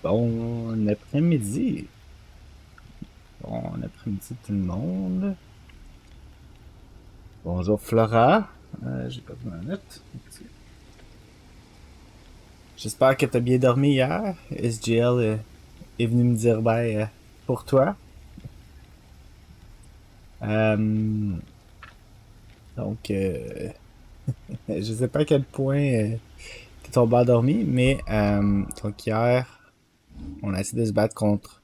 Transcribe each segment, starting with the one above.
Bon après-midi. Bon après-midi tout le monde. Bonjour Flora. J'ai pas de manette. J'espère que t'as bien dormi hier. SGL est venu me dire ben pour toi. Euh, donc je sais pas à quel point t'es tombé endormi, mais donc hier on a essayé de se battre contre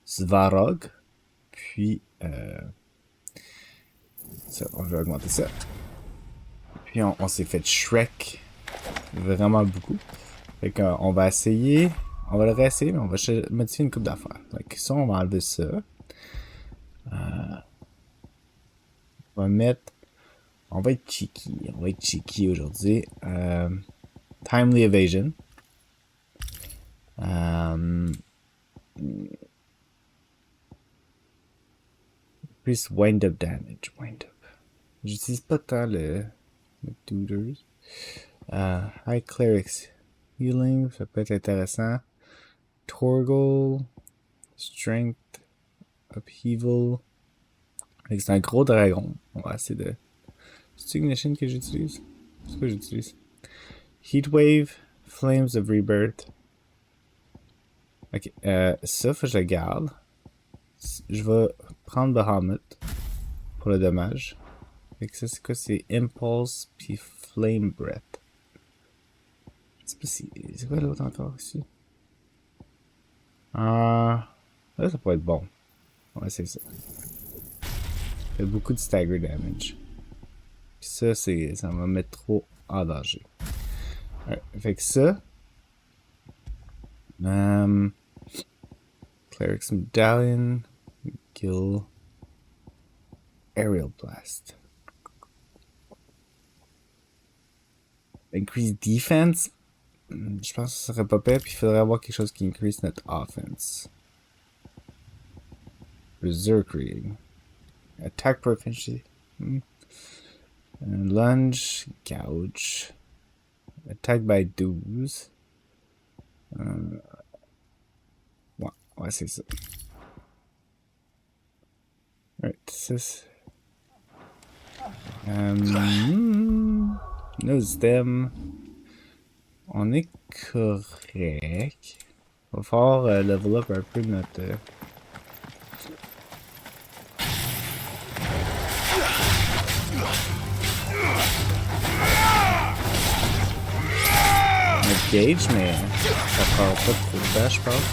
Svarog. Puis ça, on va augmenter ça. Puis on s'est fait Shrek vraiment beaucoup. Fait qu'on va essayer, on va le réessayer, mais on va modifier une coupe d'affaires. Donc ça, on va enlever ça. On va mettre, on va être cheeky aujourd'hui. Timely Evasion. Plus Wind Up Damage. Wind Up. J'utilise pas tant le Tutors. High Clerics Healing, ça peut être intéressant. Torgal. Strength. Upheaval. C'est un gros dragon. On va essayer de... C'est Ignition que j'utilise? C'est quoi j'utilise? Heatwave. Flames of Rebirth. Ok, ça, faut que je le garde. Je vais prendre Bahamut pour le dommage. Fait que ça, c'est quoi? C'est Impulse puis Flame Breath. Je sais pas si... C'est quoi l'autre encore ici? Là, ça pourrait être bon. On va essayer ça. Ça fait beaucoup de stagger damage. Puis ça, ça va me mettre trop en danger. Ouais, fait que ça... Cleric's Medallion... Kill... Aerial Blast. Increase Defense... Je pense que ça serait pas pire, puis il faudrait avoir quelque chose qui increase notre offense. Berserkering. Attack Proficiency. Lunge. Gouge. Attack by 12. Ouais, c'est ça. Alright, 6. Nosdem. On est correct. On va falloir level up un peu notre... notre gauge, mais ça prend pas trop de temps, je pense.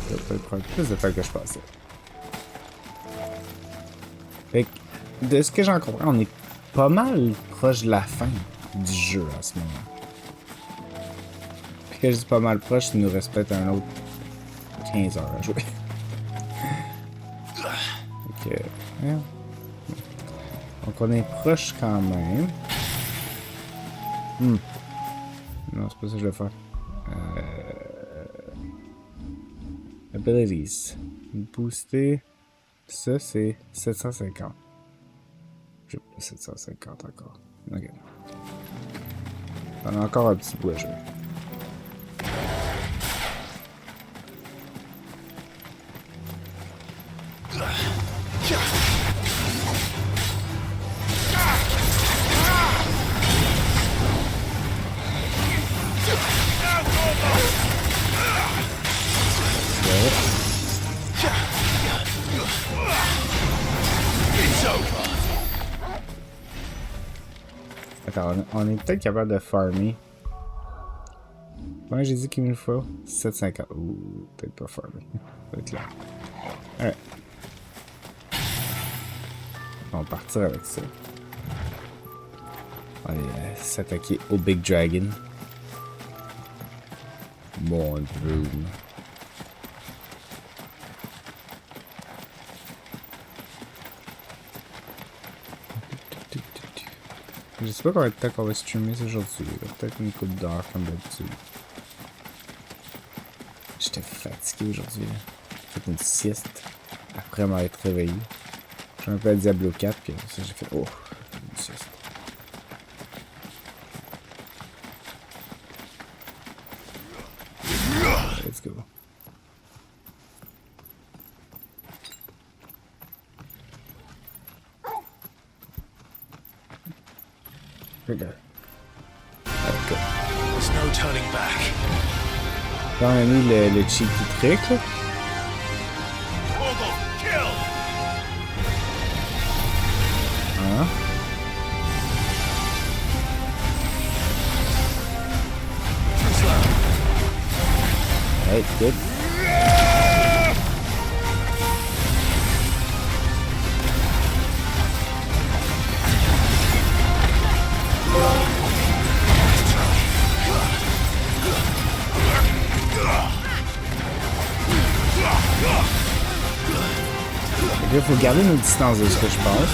Ça peut prendre plus de temps que je pensais. Fait que, de ce que j'en comprends, on est pas mal proche de la fin du jeu en ce moment. Puis que je dis pas mal proche, il nous reste peut-être un autre 15 heures à jouer. Donc, yeah. Donc on est proche quand même. Non, c'est pas ça que je vais faire. Abilities. Booster. Ça, c'est 750. J'ai pas 750 encore. Ok. On a encore un petit bout à jouer. Attends, on est peut-être capable de farmer. Combien j'ai dit qu'il me faut? 750. Ouh, peut-être pas farmer. Ça va être là. Alright. On va partir avec ça. On va aller s'attaquer au Big Dragon. Mon dieu. Je sais pas combien de temps qu'on va streamer aujourd'hui. Peut-être une couple d'heures comme d'habitude. J'étais fatigué aujourd'hui. J'ai fait une sieste après m'être réveillé. J'ai un peu à Diablo 4, puis ça j'ai fait oh, une sieste. Let's go. Regarde. Ok. There's no turning back. Là, on a mis le cheeky trick, là. Hein? Right, good. Il faut garder nos distances de ce que je pense.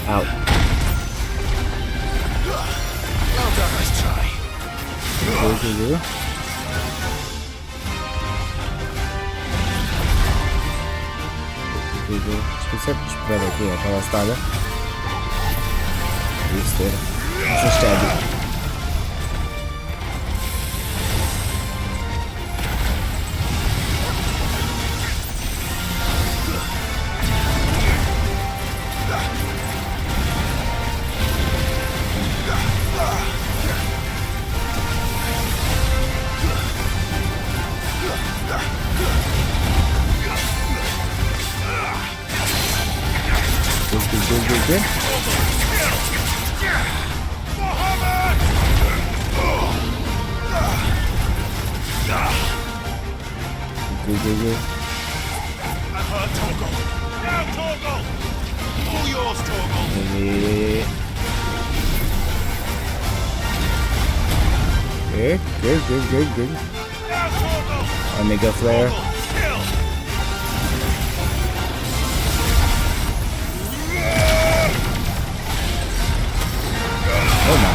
Out. Well done, nice try. Go. Je pensais que je pouvais arrêter pendant ce temps-là. Oui, c'était là. Ça, j'étais à deux. Good. Good. I've heard Torgal. Now Torgal! All yours, Torgal. Yeah. Good. Now Torgal! Omega Flare. Kill! Oh no.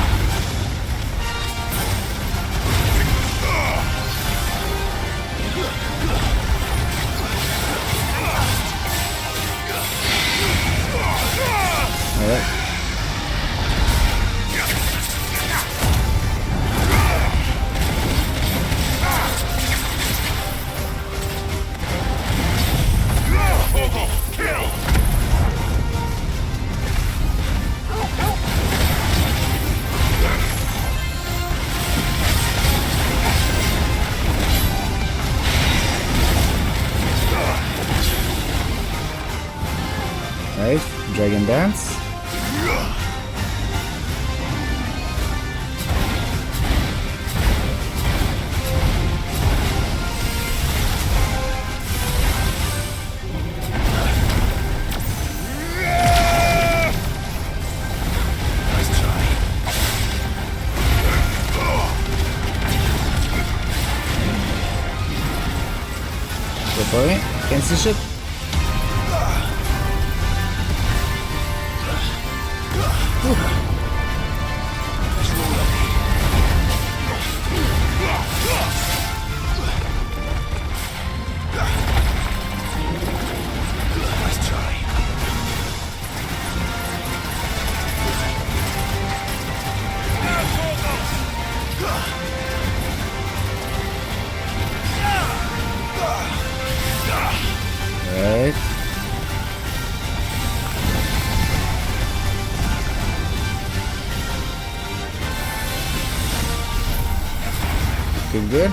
Alright. Kill! Right, Dragon Dance. Nice try. Go for it. Can see shit. Nice try. Right. Good.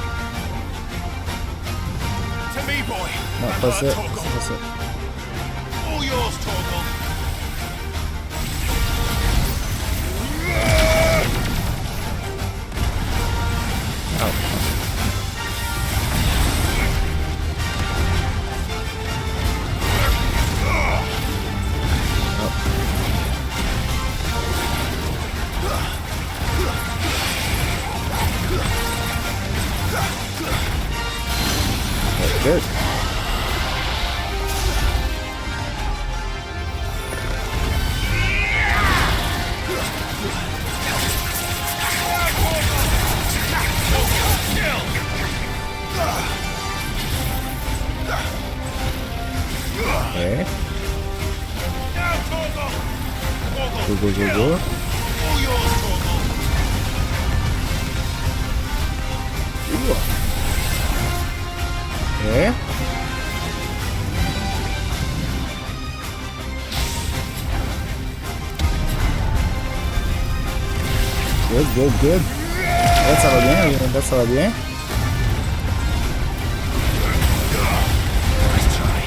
To me, boy. No, I've that's heard it. Torgal. That's it. All yours, Torgal. Go, go, go, go. All yours, Torgal. Okay. Good, good, good. Là, ça va bien. Là, ça va bien. Nice try.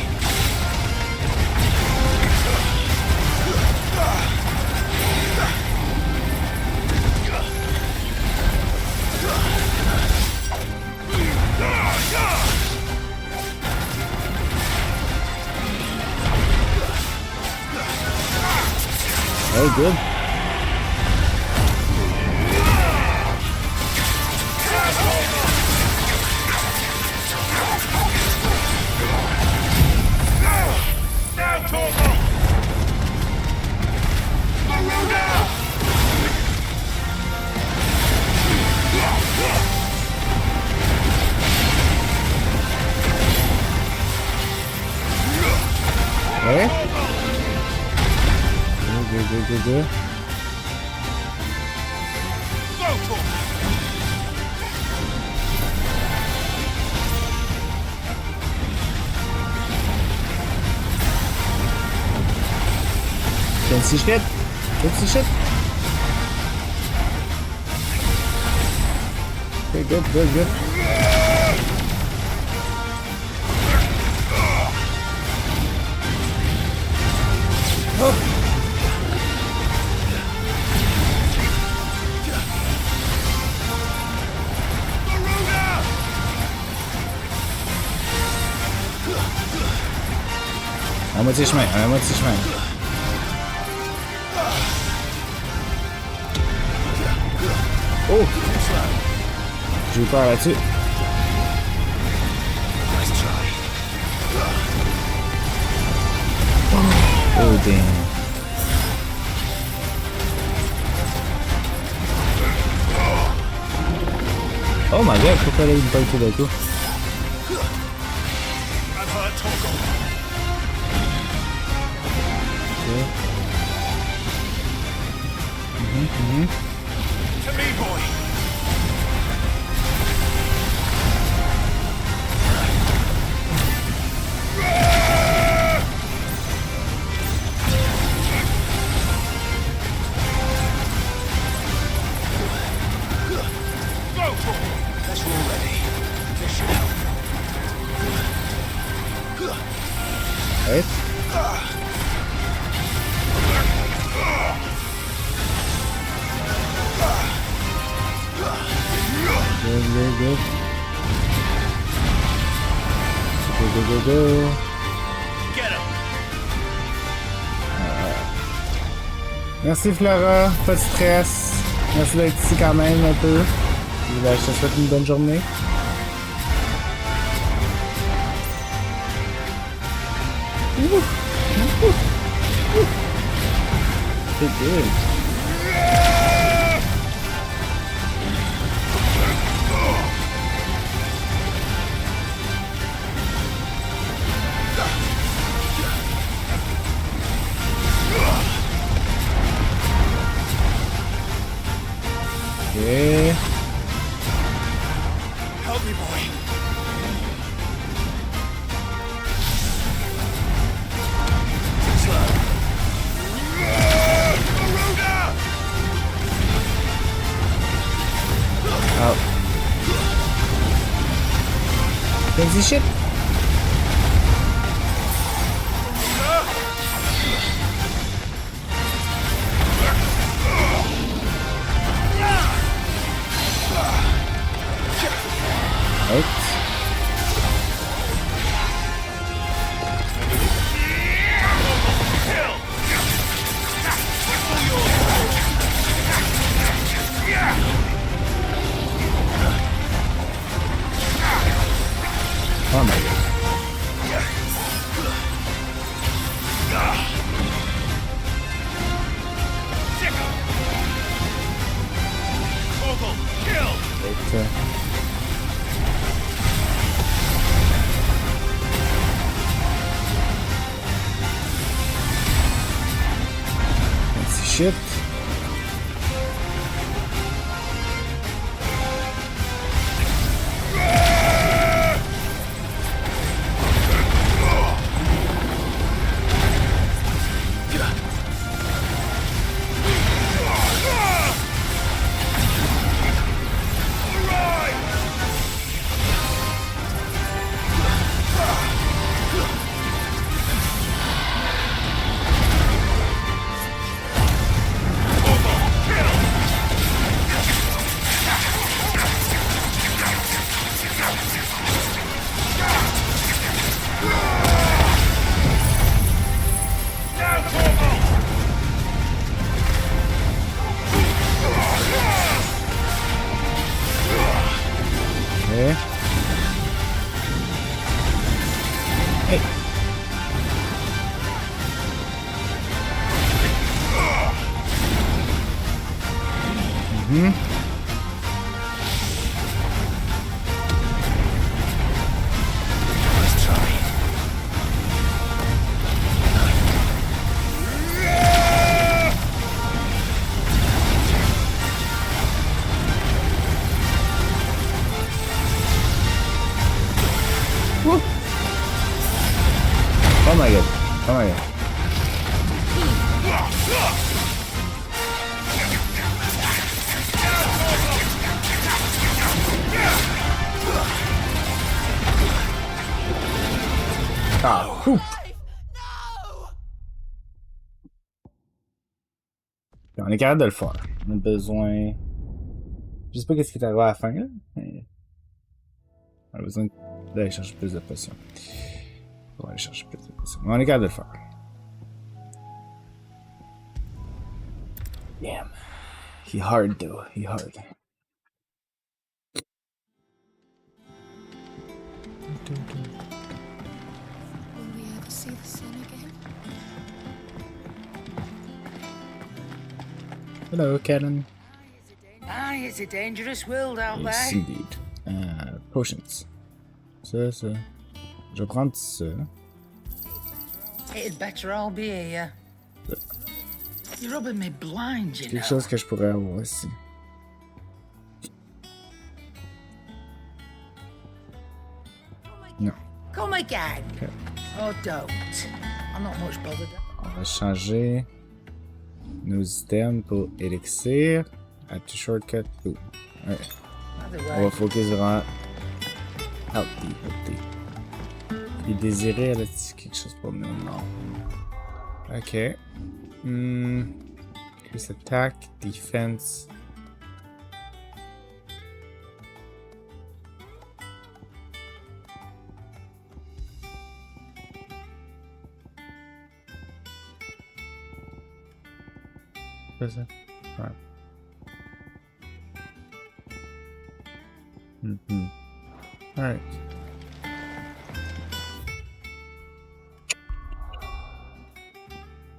Very good. Now, Torgal. Maruna! Okay. Good, good, good, good, good. Go, Torgal. Can see shit. Can see shit. Okay, good, good, good. Oh. Maruna! À moitié chemin, à moitié chemin. Oh! J'ai eu peur là-dessus. Nice try. Oh, damn. Oh my god, pourquoi elle a eu une balle tout d'un coup? I've hurt Torgal. To me, boy. Go, Torgal. Guess we're ready. This should help. Right? Good, good, good. Go, go, go, go. Get him. Merci Flora, pas de stress. Merci d'être ici quand même un peu. Et ben, je te souhaite une bonne journée. C'est good. Okay. Help me, boy. Too slow. Maruna! Out. Can see shit. Right. Oh my god. Right. shit. Oh my god. Oh my god. Ah, ouf. On est capable de le faire. On a besoin... Je sais pas qu'est-ce qui est arrivé à la fin, là, mais... On a besoin d'aller chercher plus de potions. On va aller chercher plus de potions. Mais on est capable de le faire. Damn. He hard, though. He hard. Will we ever see the sun again? Hello, Karen. Aye, it's a dangerous world out Yes, there. indeed. Potions. Ça. Je vais prendre ça. It'd better all be here. You're rubbing me blind, you know. Quelque chose que je pourrais avoir ici. Non. Come again. Okay. Oh, don't. I'm not much bothered. On va changer nos items pour élixir. Add to shortcut. Ooh. Ouais. Either On va way. focus vraiment. Healthy. Et désirer, elle a-t-il quelque chose pour nous? Non. Ok. Increase attack, defense. C'est ça? Ouais. Alright.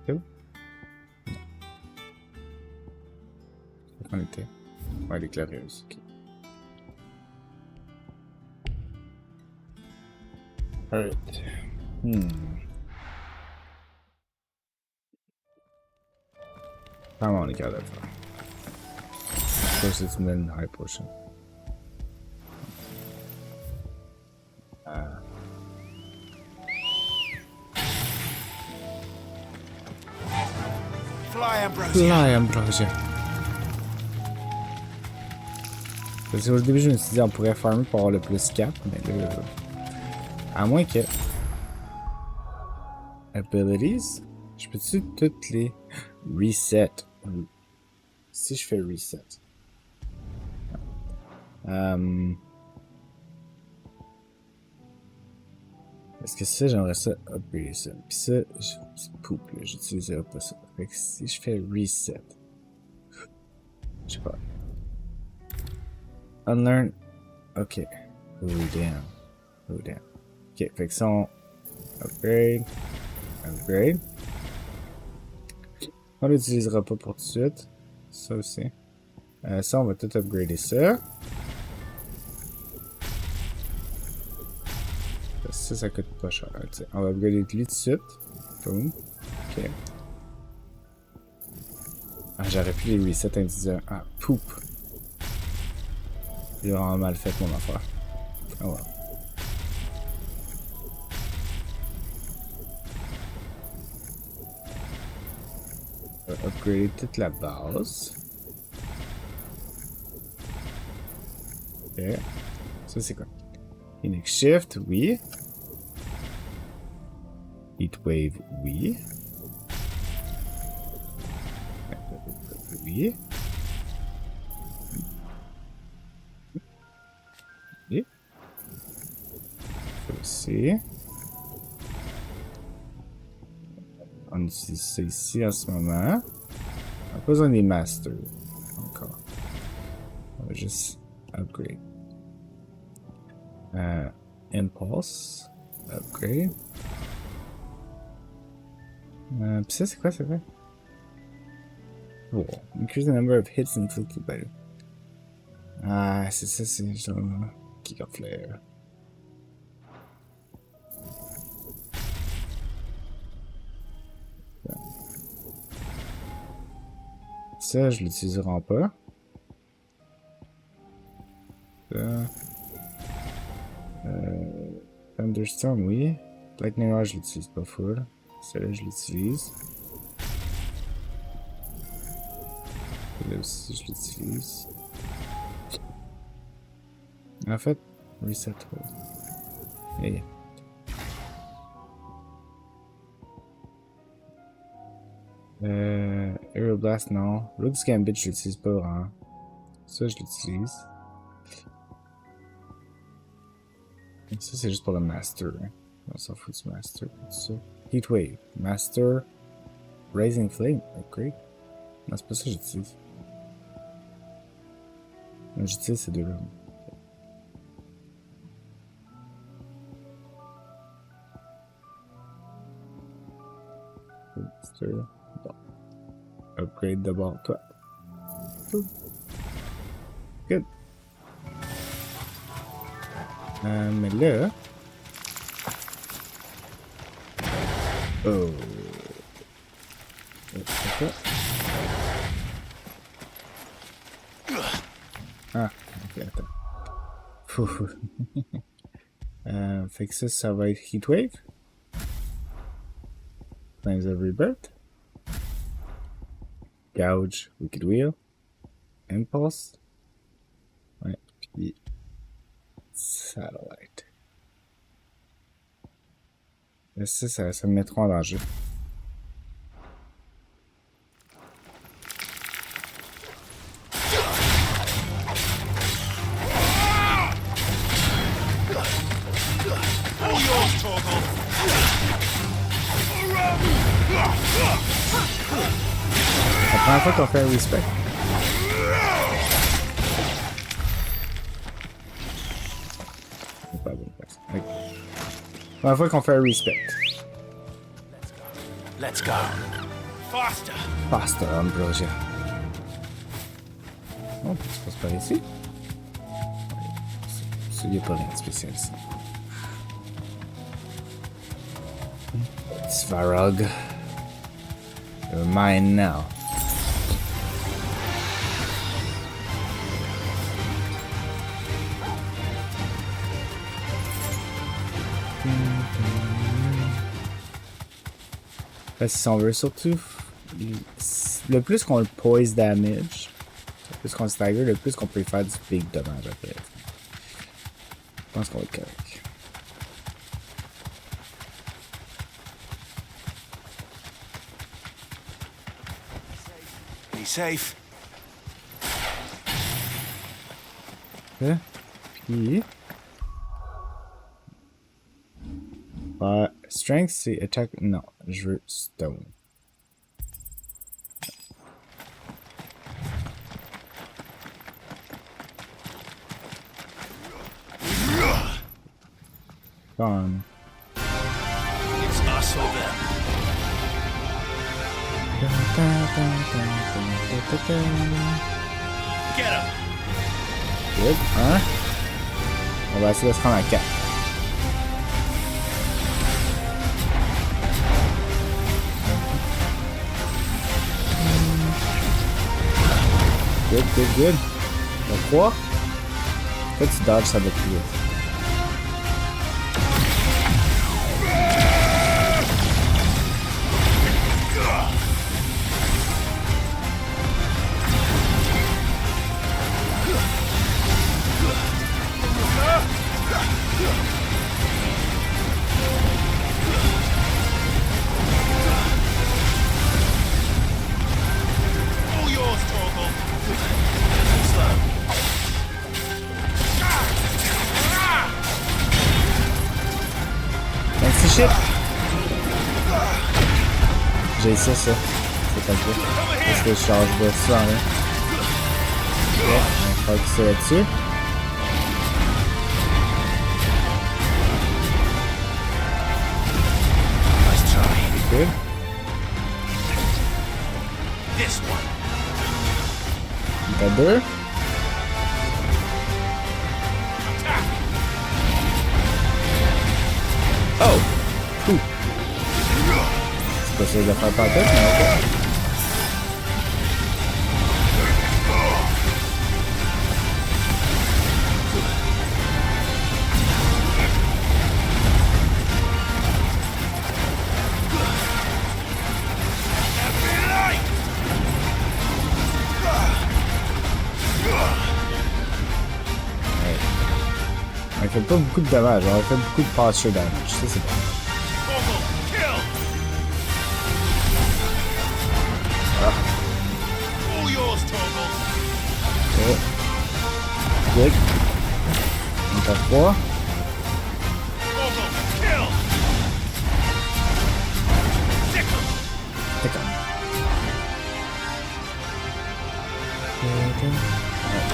C'est où? C'est qu'on était? Ouais, l'éclaireuse, ok. Alright. Comment on est capable de le faire? Of course, it's an high potion. Fly, Ambrosia. Fly, Ambrosia. Parce qu'au début, je me suis dit on pourrait farmer pour avoir le plus 4, mais là, à moins que... Abilities? Je peux-tu toutes les reset? Si je fais reset. Parce que ça, j'aimerais ça upgrader ça. Puis ça, c'est poop, là. J'utiliserai pas ça. Fait que si je fais reset. Je sais pas. Unlearn. Ok. Oh damn. Oh damn. Ok, fait que ça, on upgrade. Upgrade. On l'utilisera pas pour tout de suite. Ça aussi. Ça, on va tout upgrader ça. Ça coûte pas cher. T'sais. On va upgrader lui tout de suite. Boom. Ok. Ah, j'aurais pu les reset individuellement. Ah, poop. J'ai vraiment mal fait mon affaire. Ah, voilà. On va upgrader toute la base. Ok. Ça, c'est quoi? Phoenix Shift, oui. Heatwave, oui. Oui. Oui. Ça aussi. On utilise ça ici en ce moment. On n'a pas besoin des masters. Encore. On va juste upgrade. Impulse. Upgrade. Pis ça, c'est quoi, c'est vrai? Cool. Increase the number of hits inflicted by... Ah, c'est ça, c'est genre... Giga Flare. Ça, je l'utiliserai pas. Ça. Thunderstorm, oui. Lightning Rod, je l'utilise pas full. Celle-là, je l'utilise. Là aussi, je l'utilise. En fait, reset. Hey. Aeroblast, non. Rogue's Gambit, je l'utilise pas vraiment. Ça, je l'utilise. Ça, c'est juste pour le Master. Hein. On s'en fout du Master. Ça. Heatwave. Master. Raising Flame. Upgrade. Non, c'est pas ça que j'utilise. J'utilise ces deux-là. Master. Bon. Upgrade d'abord, toi. Good. Mais là... Oh. Okay. Ah, ok, attends. Fait que ça va être Heatwave. Flames of Rebirth. Gouge, Wicked Wheel. Impulse. Ouais, puis... Satellite. Et ça me mettra en danger. La première fois qu'on fait un respect. C'est pas bon. Okay. La première fois qu'on fait un respect. Let's go. Faster. Faster, Ambrosia. Oh, tu passes par ici? Il n'y a pas rien de spécial ici. Svarog. You're mine now. Parce que si on veut surtout... Le plus qu'on le poise damage, le plus qu'on le stagger, le plus qu'on peut faire du big dommage après. Je pense qu'on va être correct. Be safe. Puis... strength, c'est attack... Non, je veux stone. Gone. It's us or them. Get him. Good, hein? On va essayer de se rendre à 4. Good, good, good. Le 3. Quand tu dodges, ça va plus vite. All yours, Torgal. Slow. Fancy shit. J'ai ça. C'est pas good. Parce que je charge de ça, hein. Ok, on va focuser là-dessus. Nice try. Good. This one. T'as 2. Attack. Oh! Ouh! C'est pas ça de faire par tête, mais ok. On fait pas beaucoup de dommages, on fait beaucoup de posture damage, ça c'est bon. Torgal, kill. All yours, Torgal. Ok. Good. On fait 3. Torgal, kill. Sickle. D'accord.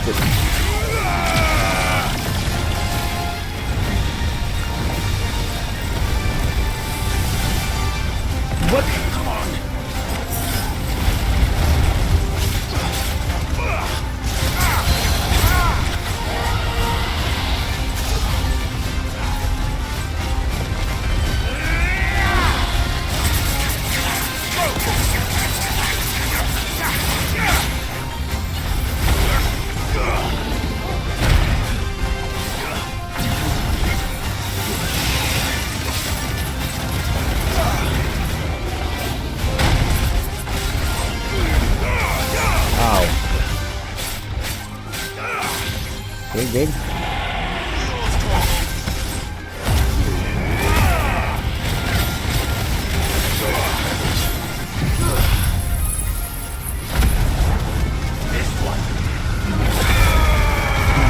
Good. What? Come on. Ow. Good, good.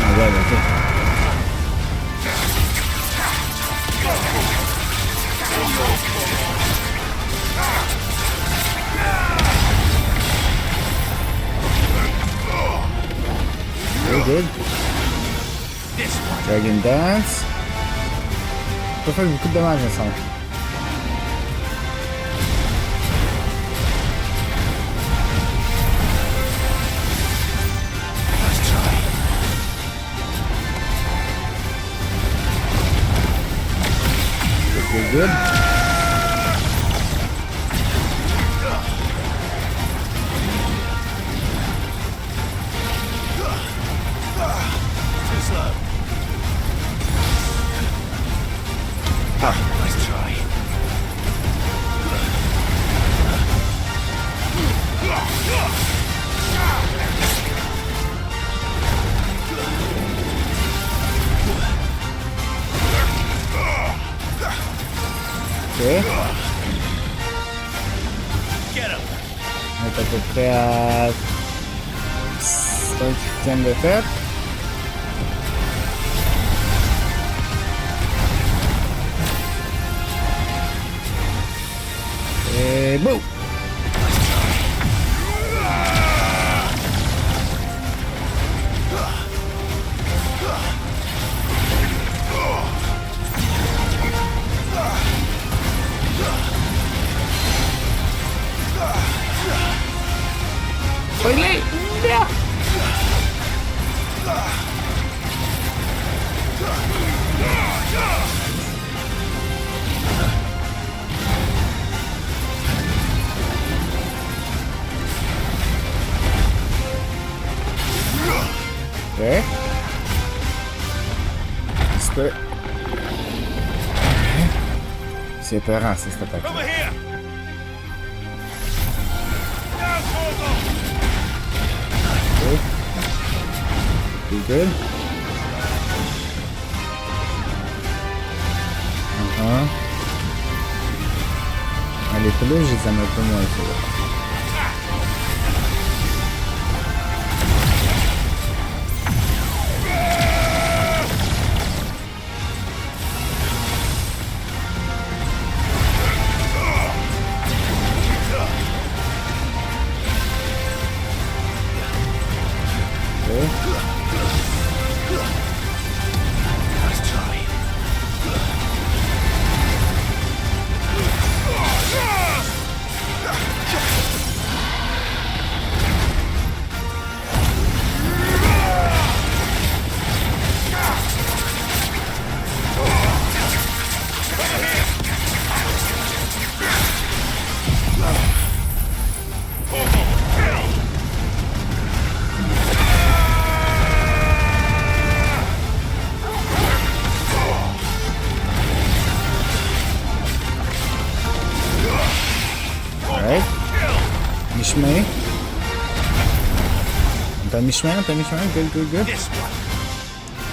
Alright, okay. Very good. This one. Dragon Dance. On peut faire beaucoup de dommages ensemble. Nice try. Good, good. Too slow. Nice try. Ok. Get him. On est à peu près à 5/8 de fait. Et boum! Spoiler! Yeah! Ok. Whisper. C'est épeurant, ça, cette attaque. Over here! Now, Torgal! Okay. You good? Les peluches, je les aime un peu moins ça. Nice try. Alright. Mi-chemin. On est à mi-chemin, on est à mi-chemin. Good, good, good. This one.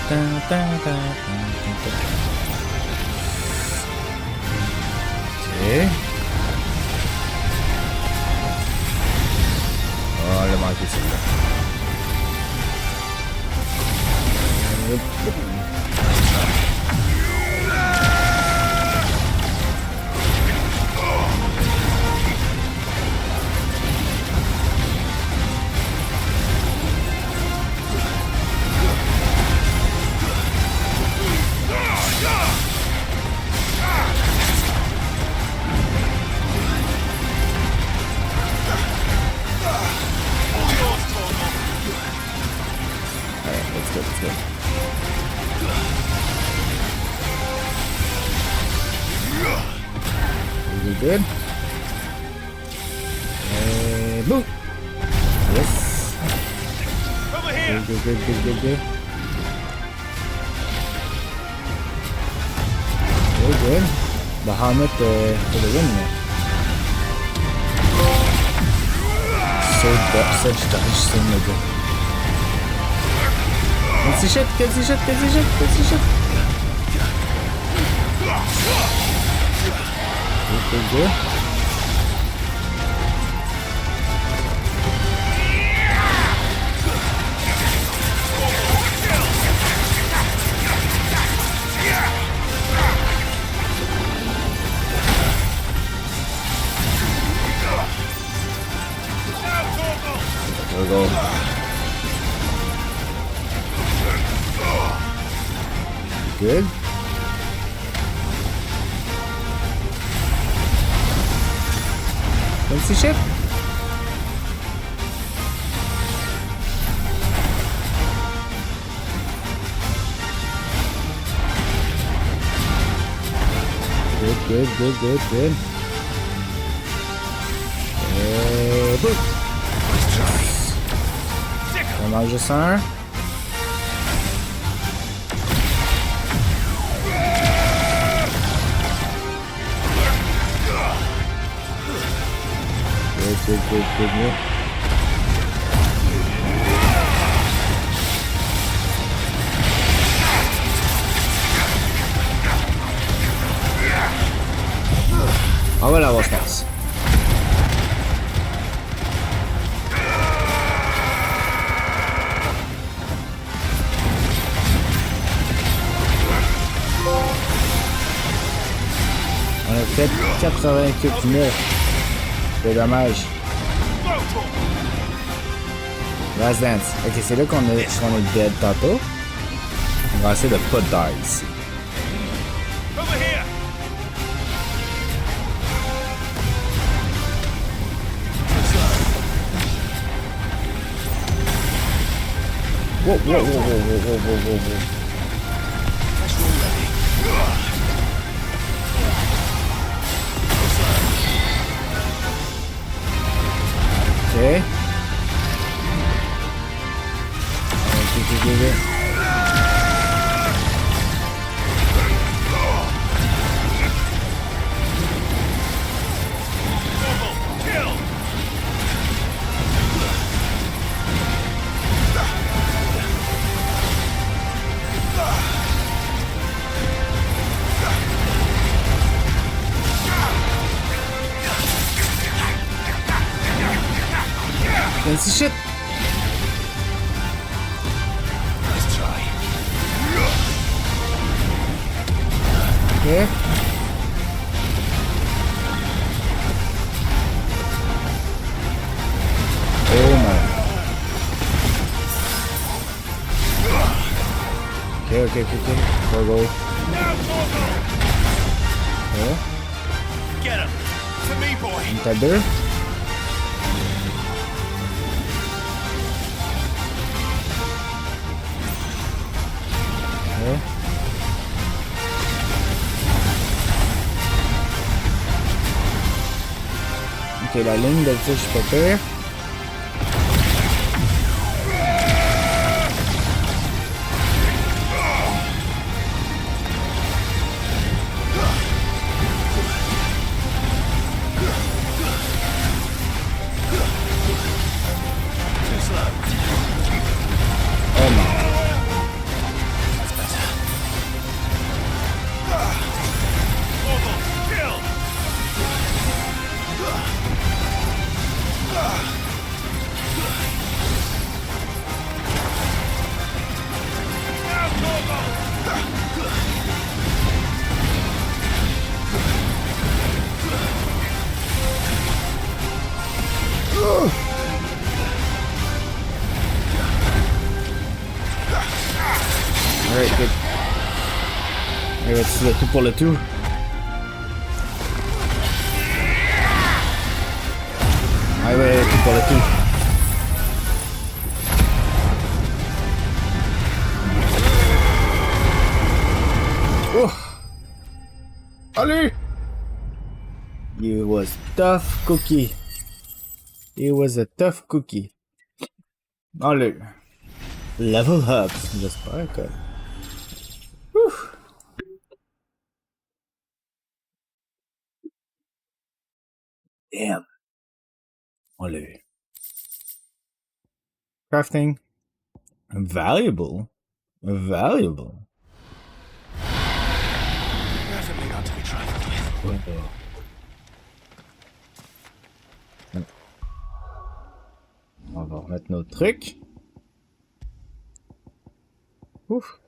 Tan, tan, tan, tan, tan, tan. Ok. Oh, elle a manqué celle-là. Hop, hop. Alright, let's go, let's go. Really good. Boom! Yes. Over here! Good, good, good, good, good, good. Very good. Bahamut for the win there. Such dodge, so no good. Get the shit, get the shit, get the shit, get the shit. Good, good, good. There we go. Good. Let's see ship. Good, good, good, good, good. Boom. Nice try. On mange juste un. Good, good, good, good, good. On va l'avoir, je pense. On a fait 89 de dommages. Last Dance. Ok, c'est là qu'on est dead tantôt. On va essayer de pas die ici. Over here! Whoa, whoa, whoa, whoa, whoa, whoa, whoa, whoa, whoa. Okay. Good, good, good, good. Fancy shit! Nice try. Okay. Oh my. Okay. Go. Now, Torgo! Okay. Get him! To me, boy! T'as deux? Okay. Ok, la ligne d'habitude, je suis pas pire. Too slow. Oh non. That's better. Torgo, kill! Now, Torgo! Alright, good. Allez, va-tu le tout pour le tout? Ah ouais, tout pour le tout. Oh! Allez! It was tough cookie. It was a tough cookie. Allez. Level up, j'espère que... Ouf. Damn. Allez. Crafting. Valuable. Valuable. Definitely not to be trifled with. On va remettre nos trucs. Ouf.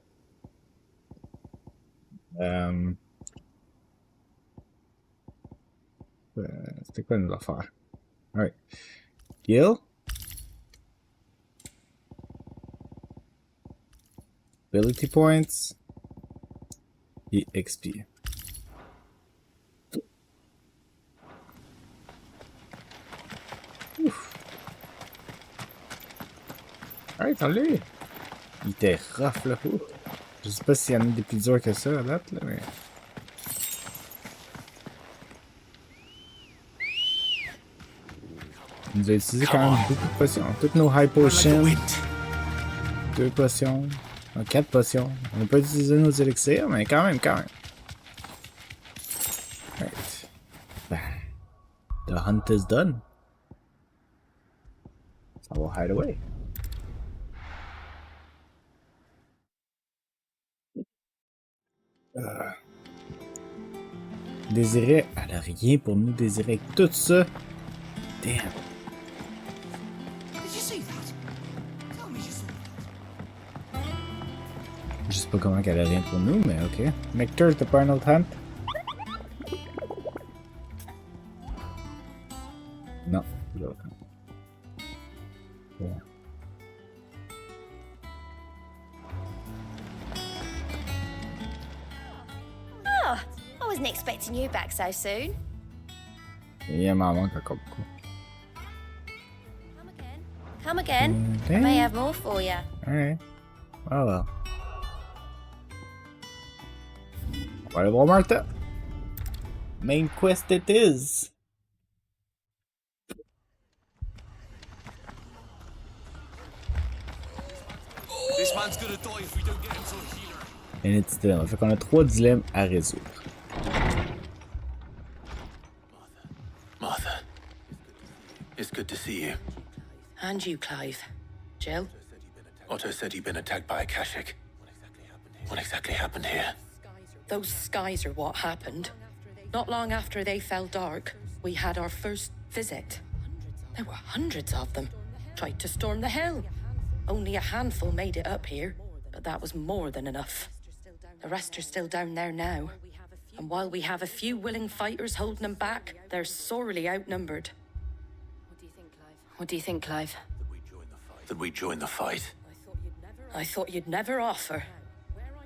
C'était quoi nos affaires? Alright. Heal. Ability points. Et XP. Ouf. Alright, allez. Il était rough là. Ouf. Je sais pas s'il y en a des plus durs que ça à date là, mais. Il nous a utilisé quand même beaucoup de potions. Toutes nos high potions. 2 potions. 4 potions. On n'a pas utilisé nos élixirs, mais quand même. Right. Ben, the hunt is done. So we'll hide away. Désirer, elle a rien pour nous désirer avec tout ça. Damn. Did you see that? Tell me you saw that. Je sais pas comment qu'elle a rien pour nous, mais ok. Nectar, t'as pas un autre hunt? Non, j'ai aucun. Yeah. Oh, I wasn't expecting you back so soon. Il m'en manque encore beaucoup. Come again. Come again. I may have more for you. Alright. Oh well. On va aller voir Martha. Main quest it is. This man's gonna die if we don't get him to a healer. Et un petit dilemme. Fait qu'on a 3 dilemmes à résoudre. Martha, it's good to see you. And you, Clive. Jill? Otto said he'd been attacked by a Kashik. What exactly happened here? Those skies are what happened. Not long after they fell dark, we had our first visit. There were hundreds of them. tried to storm the hill. Only a handful made it up here, but that was more than enough. The rest are still down there now. And while we have a few willing fighters holding them back, they're sorely outnumbered. What do you think, Clive? That we join the fight. I thought you'd never offer.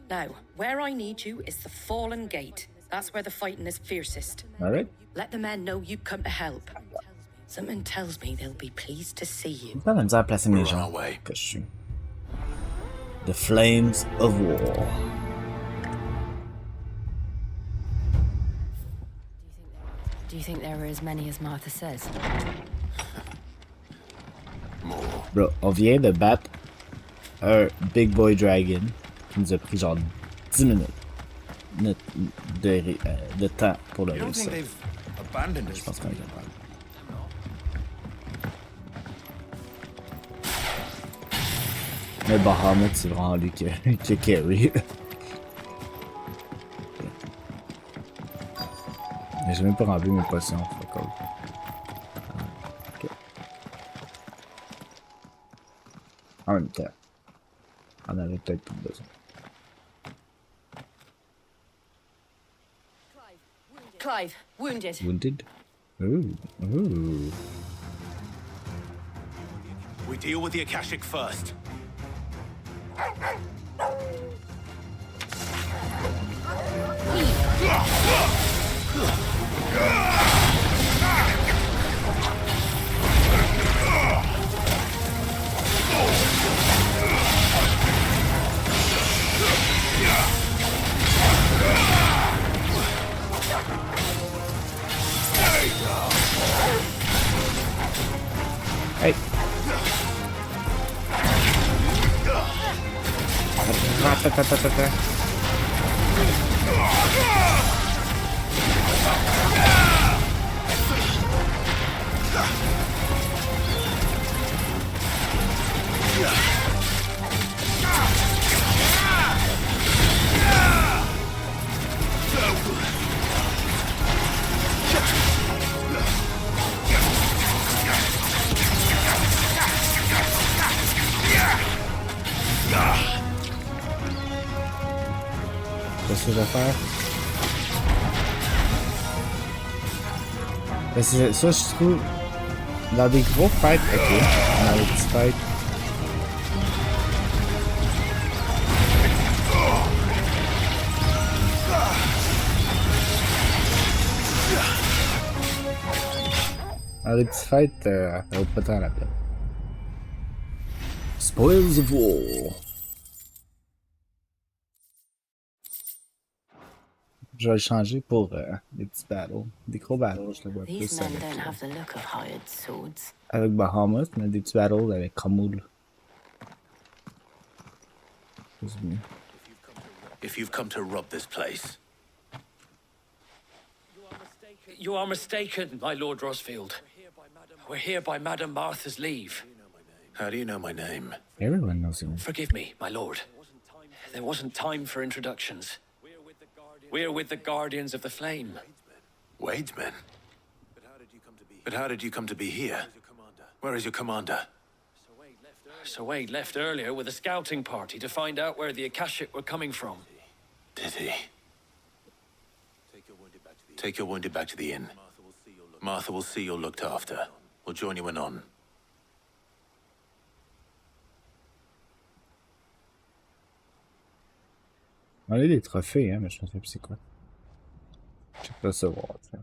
Now, where I need you is the Fallen Gate. That's where the fighting is fiercest. Alright. Let the men know you come to help. Something tells me they'll be pleased to see you. Pas la misère à placer mes We're on gens. our way. Que je suis. The Flames of War. Do you think there were as many as Martha says? More. Bro, on vient de battre un Big Boy Dragon qui nous a pris genre 10 minutes de temps pour le You don't réussir. think they've abandoned us? Je pense qu'on est capable. Mais Bahamut, c'est vraiment lui qui a carry. Mais j'ai même pas rempli mes potions, fuck all. Ok. En même temps, on avait peut-être plus besoin. Clive, wounded. Wounded? Ooh, ooh. We deal with the Akashic first. Hey! Qu'est-ce que je vais faire? Parce que ça, je trouve, dans des gros fights, ok, dans les petits fights, dans les petits fights, ça vaut pas tant la peine. Spoils of War. Je vais le changer pour des petits battles. Des gros battles, je le vois plus These men avec, don't have the look of hired swords. avec Bahamut, mais des petits battles avec Kamul. If you've come to rob this place, You are mistaken, my Lord Rosfield. We're here by Madame Martha's leave. how do you know my name? Everyone knows him. Forgive me, my lord. There wasn't time for introductions. We're with the Guardians of the Flame. Wade's men. But how did you come to be here? Where is your commander? Sir Wade left earlier with a scouting party to find out where the Akashic were coming from. Did he? Take your wounded back to the inn. Martha will see you're looked after. We'll join you anon. On a des trophées, hein, mais je ne sais plus c'est quoi. Je sais pas savoir, ça.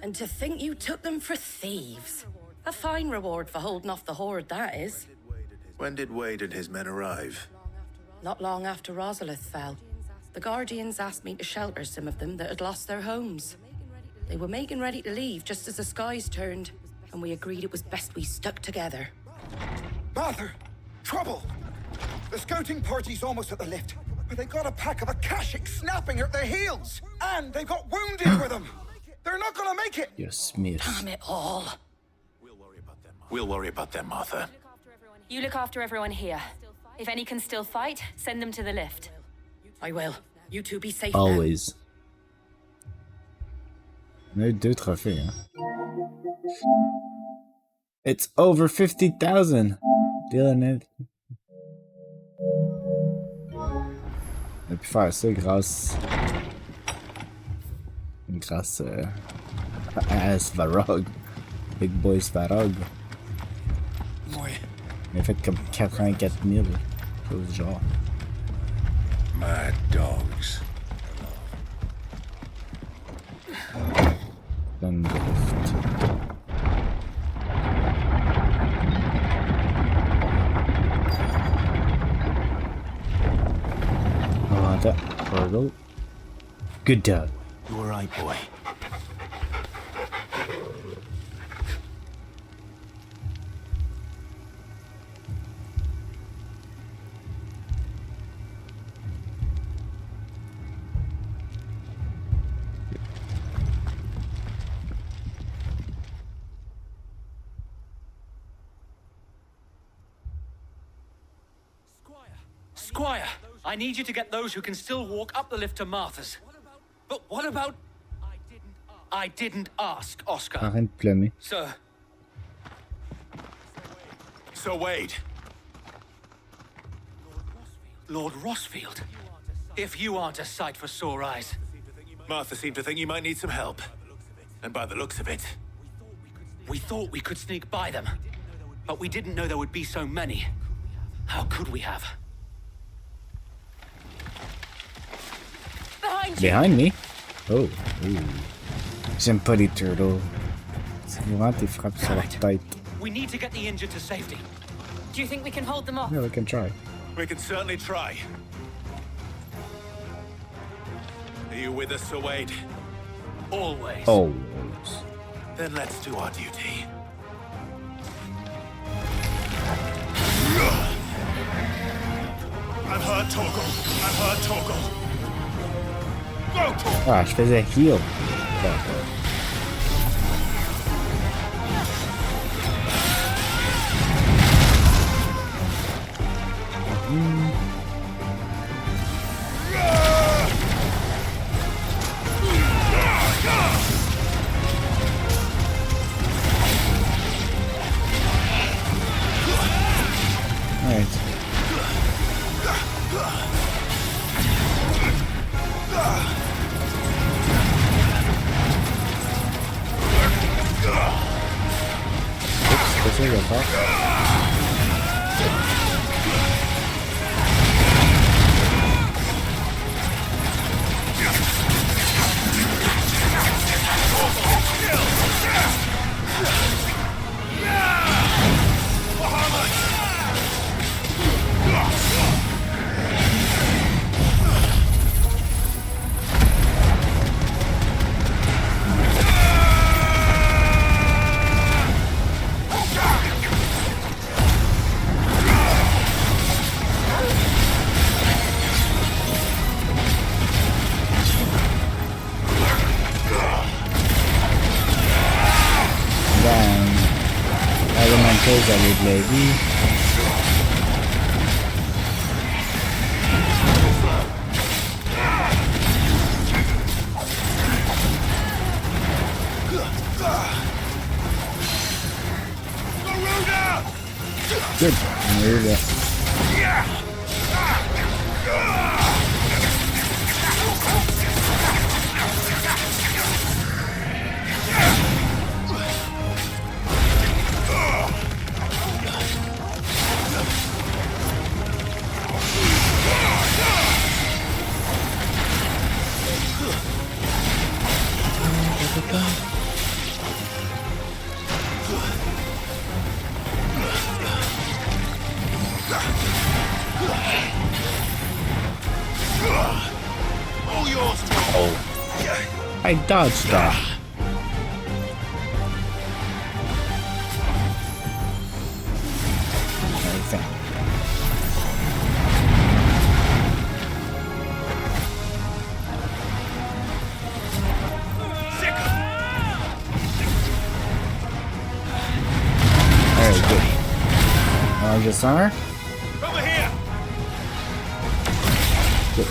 And to think you took them for thieves. A fine reward for holding off the horde, that is. When did Wade and his men arrive? Not long after Rosalith fell, the Guardians asked me to shelter some of them that had lost their homes. They were making ready to leave just as the skies turned, and we agreed it was best we stuck together. Martha! Trouble! The scouting party's almost at the lift, but they got a pack of Akashic snapping at their heels! And they've got wounded with them! They're not gonna make it! Yo, Smith. Damn it all. We'll worry about them, Martha. You look after everyone here. If any can still fight, send them to the lift. I will. You two be safe now. Always. On a eu 2 trophées, hein. It's over 50,000! Dylan, on a pu faire ça grâce à Svarog. Big Boy Svarog. On a fait comme 84 000, chose du genre. Mad dogs. Thundrift. Oh, that hurdle. Good dog. You alright, boy? Squire, I need you to get those who can still walk up the lift to Martha's. But what about... I didn't ask, Oscar. Arrête de pleumer. Sir. Sir Wade. Lord Rossfield. If you aren't a sight for sore eyes. Martha seemed to think you might need some help. And by the looks of it... We thought we could sneak by them. But we didn't know there would be so many. How could we have? Behind me? Oh, ooh. J'aime pas les turtles. C'est vraiment tes frappes sur la tête. We need to get the injured to safety. Do you think we can hold them off? Yeah, we can try. We can certainly try. Are you with us, Sir Wade? Always. Oh. Then let's do our duty. I've heard Torgal. I've heard Torgal. Go, Torgal! Ah, je faisais heal. Alright. Oops, je vais faire. Elementals avec de la vie. Good. Garuda. I dodged that. Alright, good. Just on her? Over here! Good.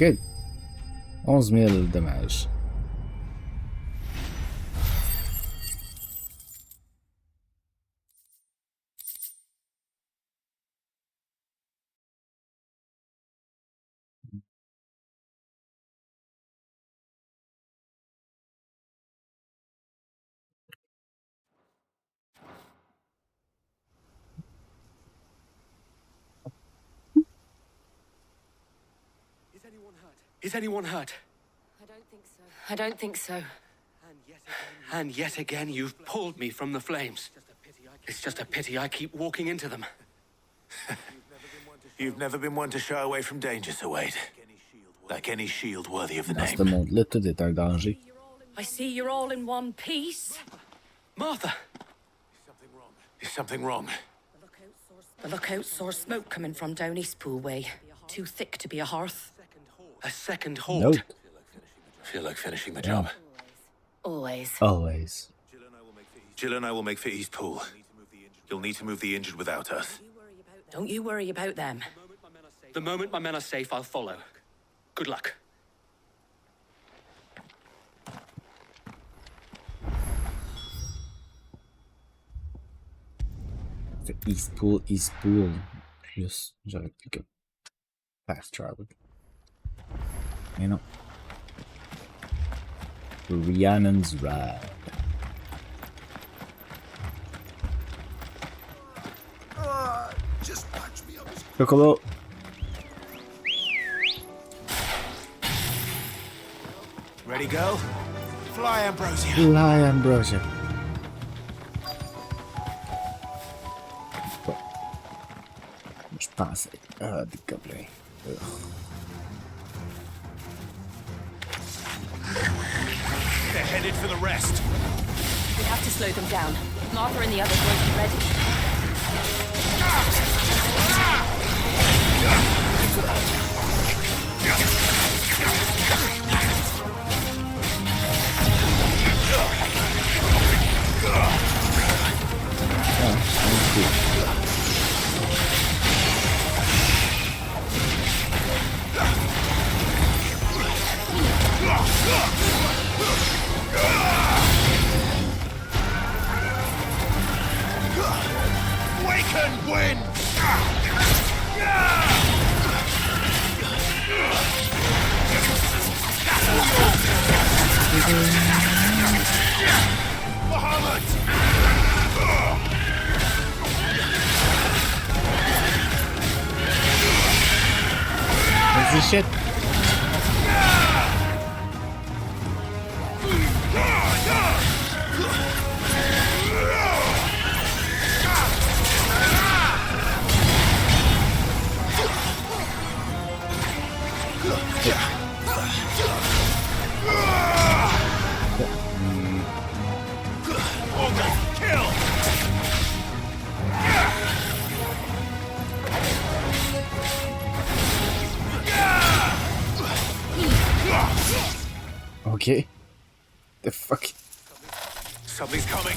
Good. 11 000 dommages. Is anyone hurt? I don't think so. And yet again, you've pulled me from the flames. It's just a pity I keep walking into them. You've never been one to shy away from danger, Sir Wade. Like any shield worthy of the Dans ce name. monde-là, tout est un danger. I see you're all in one piece. Martha! Is something wrong? The lookout saw smoke coming from down Eastpool way. Too thick to be a hearth. A second halt. Nope. Feel like finishing the job. Always. Always. Jill and I will make for Eastpool. You'll need to move the injured without us. Don't you worry about them. The moment my men are safe, I'll follow. Good luck. C'est East Pool. Plus, j'aurais pu que fast travel. Mais non. Rhiannon's Ride. Just patch me up as Piccolo. Ready, go? Fly, Ambrosia. Fly, Ambrosia. Bon. Je pensais. Ah, des gobelins. They're headed for the rest. We have to slow them down. Martha and the others won't be ready. We can win! Muhammad! What's this shit? Okay. The fuck? Something's coming.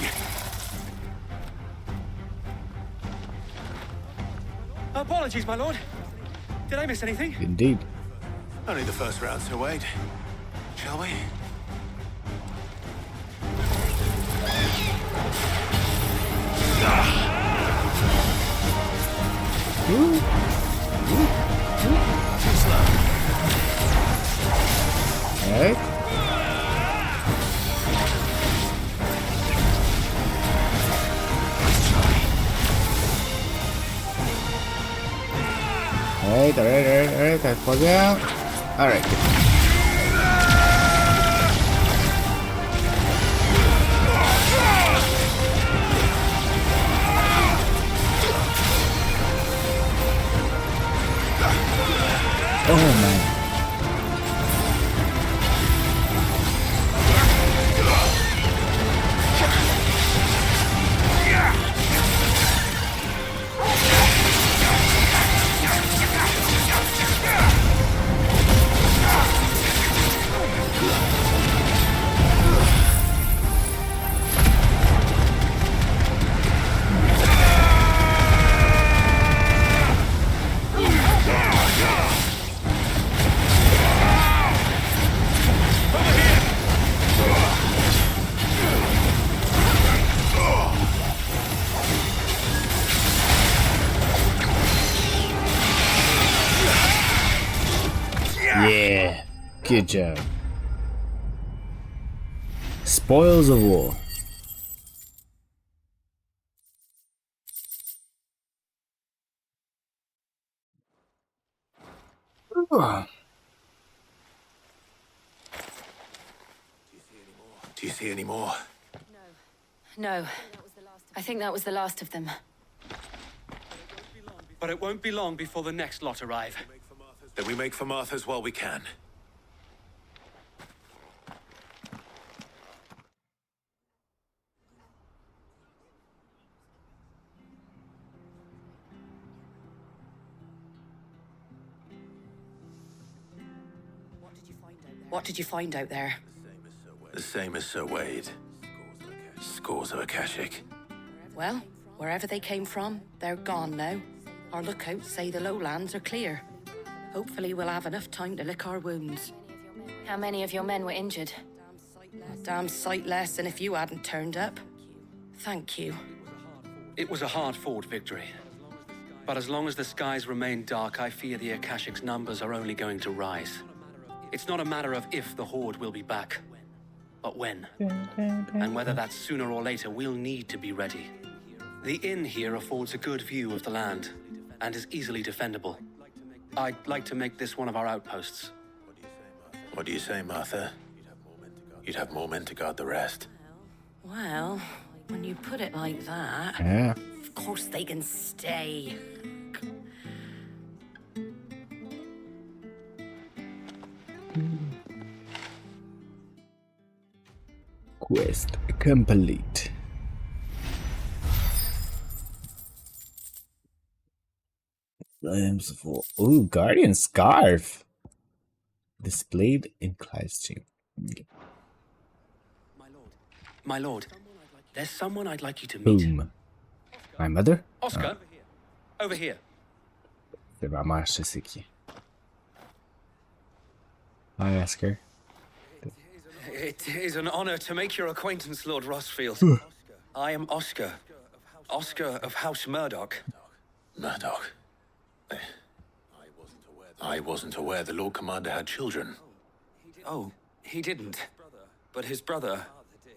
Apologies, my lord. Did I miss anything? Indeed. Only the first round, Sir Wade. Shall we? Too slow. Alright. Alright, that falls out. Alright, good. Oh man. Good job. Spoils of war. Ugh. Do you see any more? No. I think that was the last of them. But it won't be long before the next lot arrive. Then we make for Martha's while we can. What did you find out there? The same as Sir Wade. Scores of Akashic. Well, wherever they came from, they're gone now. Our lookouts say the lowlands are clear. Hopefully we'll have enough time to lick our wounds. How many of your men were injured? Damn sight less than if you hadn't turned up. Thank you. It was a hard-fought victory. But as long as the skies remain dark, I fear the Akashic's numbers are only going to rise. It's not a matter of if the Horde will be back, but when. And whether that's sooner or later, we'll need to be ready. The inn here affords a good view of the land, and is easily defendable. I'd like to make this one of our outposts. What do you say, Martha? You'd have more men to guard the rest. Well, when you put it like that, Yeah. of course they can stay. Quest complete. Ooh, Guardian Scarf. Displayed in Clive's chamber. Okay. My lord, there's someone I'd like you to meet. Boom. My mother? Oscar, over here. C'est ma mère, je sais qui. I ask her. It is an honor to make your acquaintance, Lord Rossfield. I am Oscar. Oscar of House Murdoch. Murdoch. I wasn't aware the Lord Commander had children. Oh, he didn't. But his brother,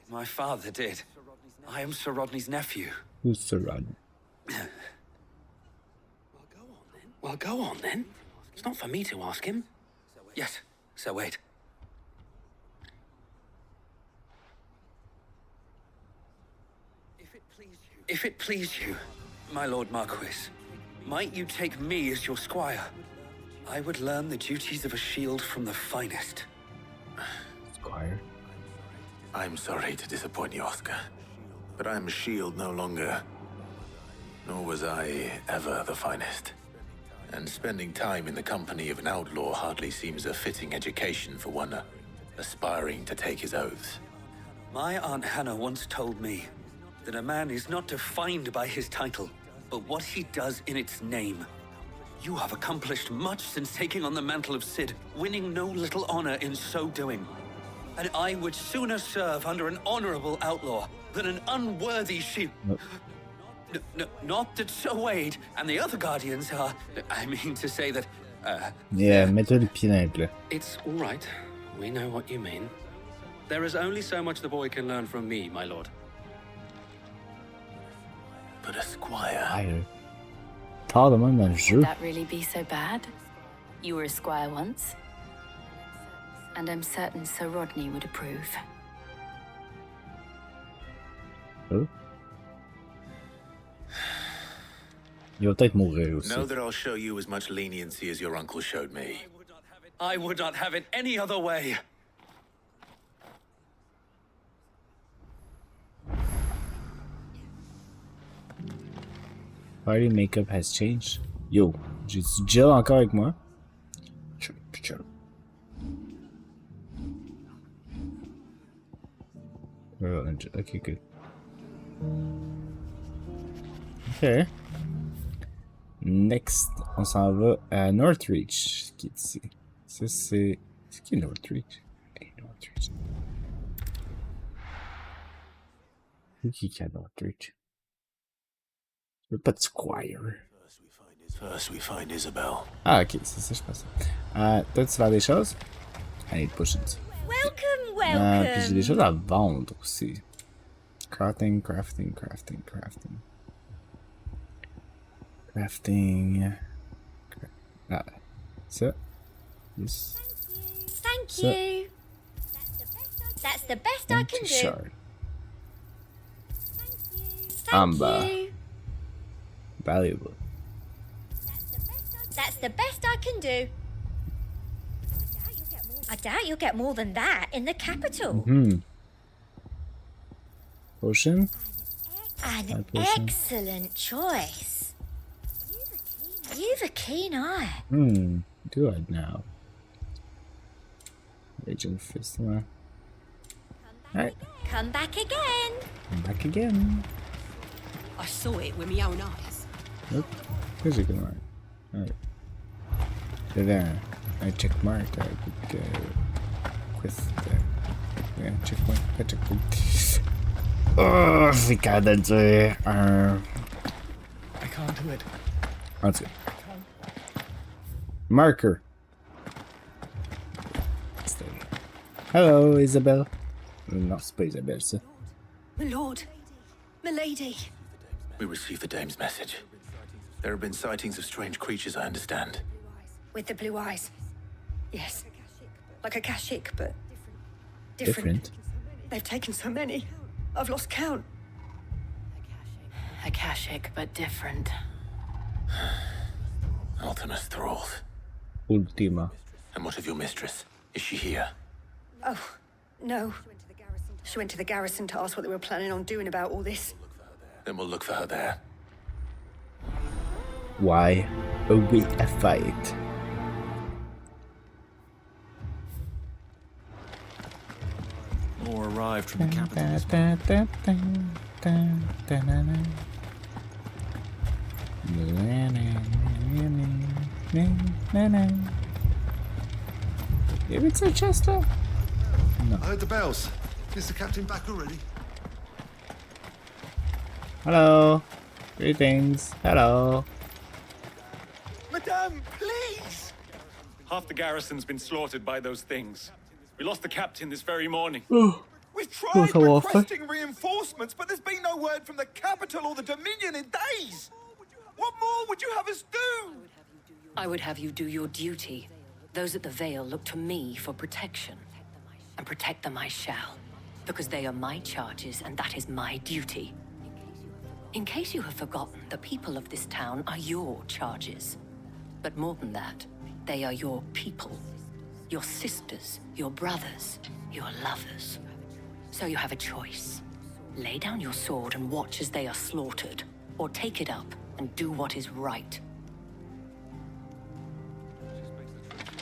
my father, did. I am Sir Rodney's nephew. Who's Sir Rod? Well, go on then. It's not for me to ask him. Yes, Sir Wade. If it please you, my Lord Marquis, might you take me as your squire? I would learn the duties of a shield from the finest. Squire. I'm sorry to disappoint you, Oscar. But I'm a shield no longer. Nor was I ever the finest. And spending time in the company of an outlaw hardly seems a fitting education for one aspiring to take his oaths. My Aunt Hannah once told me that a man is not defined by his title, but what he does in its name. You have accomplished much since taking on the mantle of Cid, winning no little honor in so doing. And I would sooner serve under an honorable outlaw than an unworthy sheep. Not that Sir Wade and the other guardians are... I mean to say that... Yeah, mets-toi le pied dans les plats. It's all right. We know what you mean. There is only so much the boy can learn from me, my lord. But a squire... Squire. Tard de même dans le jeu. Would that really be so bad? You were a squire once. And I'm certain Sir Rodney would approve. Oh. Il va peut-être mourir aussi. Know that I'll show you as much leniency as your uncle showed me. I would not have it any other way. Party makeup has changed. Yo, j'ai du gel encore avec moi. Chill. Okay, good. Okay. Next, on s'en va à Northreach, qui est ici. Ça, c'est... C'est qui Northreach? Hey, Northreach. C'est qui a Northreach? Pas de Squire. First we find Isabel. Ah, ok, c'est ça, je pense. Toi, tu vas faire des choses? I need potions. Welcome, Puis j'ai des choses welcome. à vendre aussi. Crafting. Ah, ça. Yes. Thank So- you. That's the best I can do. Shard. Thank Amber. you. Valuable. That's the best I can do. I doubt you'll get more than that in the capital. Potion. An potion. excellent choice. You've a keen eye. Do I now? Raging Fist. Alright, Come back again. I'm back again. I saw it with my own eyes. Nope. Here's a good mark. Alright. There. I check mark. I could quest there. Yeah, checkpoint. Checkpoint. Oh, ficada. I can't do it. That's it. Marker. Stay. Hello, Isabel. Not Space Isabel, sir. My lord, my lady. We received the dame's message. There have been sightings of strange creatures, I understand. With the blue eyes. Yes. Like a Kashik, but Different. They've taken so many. I've lost count. Akashic, but different. Ultimus thralls. Ultima. And what of your mistress? Is she here? Oh, no. She went to the garrison to ask what they were planning on doing about all this. Then we'll look for her there. Why await a fight? More arrived from the capital this morning. Give it to Chester. I heard the bells. Is the captain back already? Hello. Greetings. Hello. Madame, please! Half the garrison's been slaughtered by those things. We lost the captain this very morning. We've tried how often? requesting reinforcements, but there's been no word from the capital or the Dominion in days. What more would you have us do? I would have you do your duty. Those at the Vale look to me for protection. And protect them I shall. Because they are my charges, and that is my duty. In case you have forgotten, the people of this town are your charges. But more than that, they are your people. Your sisters, your brothers, your lovers. So you have a choice. Lay down your sword and watch as they are slaughtered, or take it up and do what is right.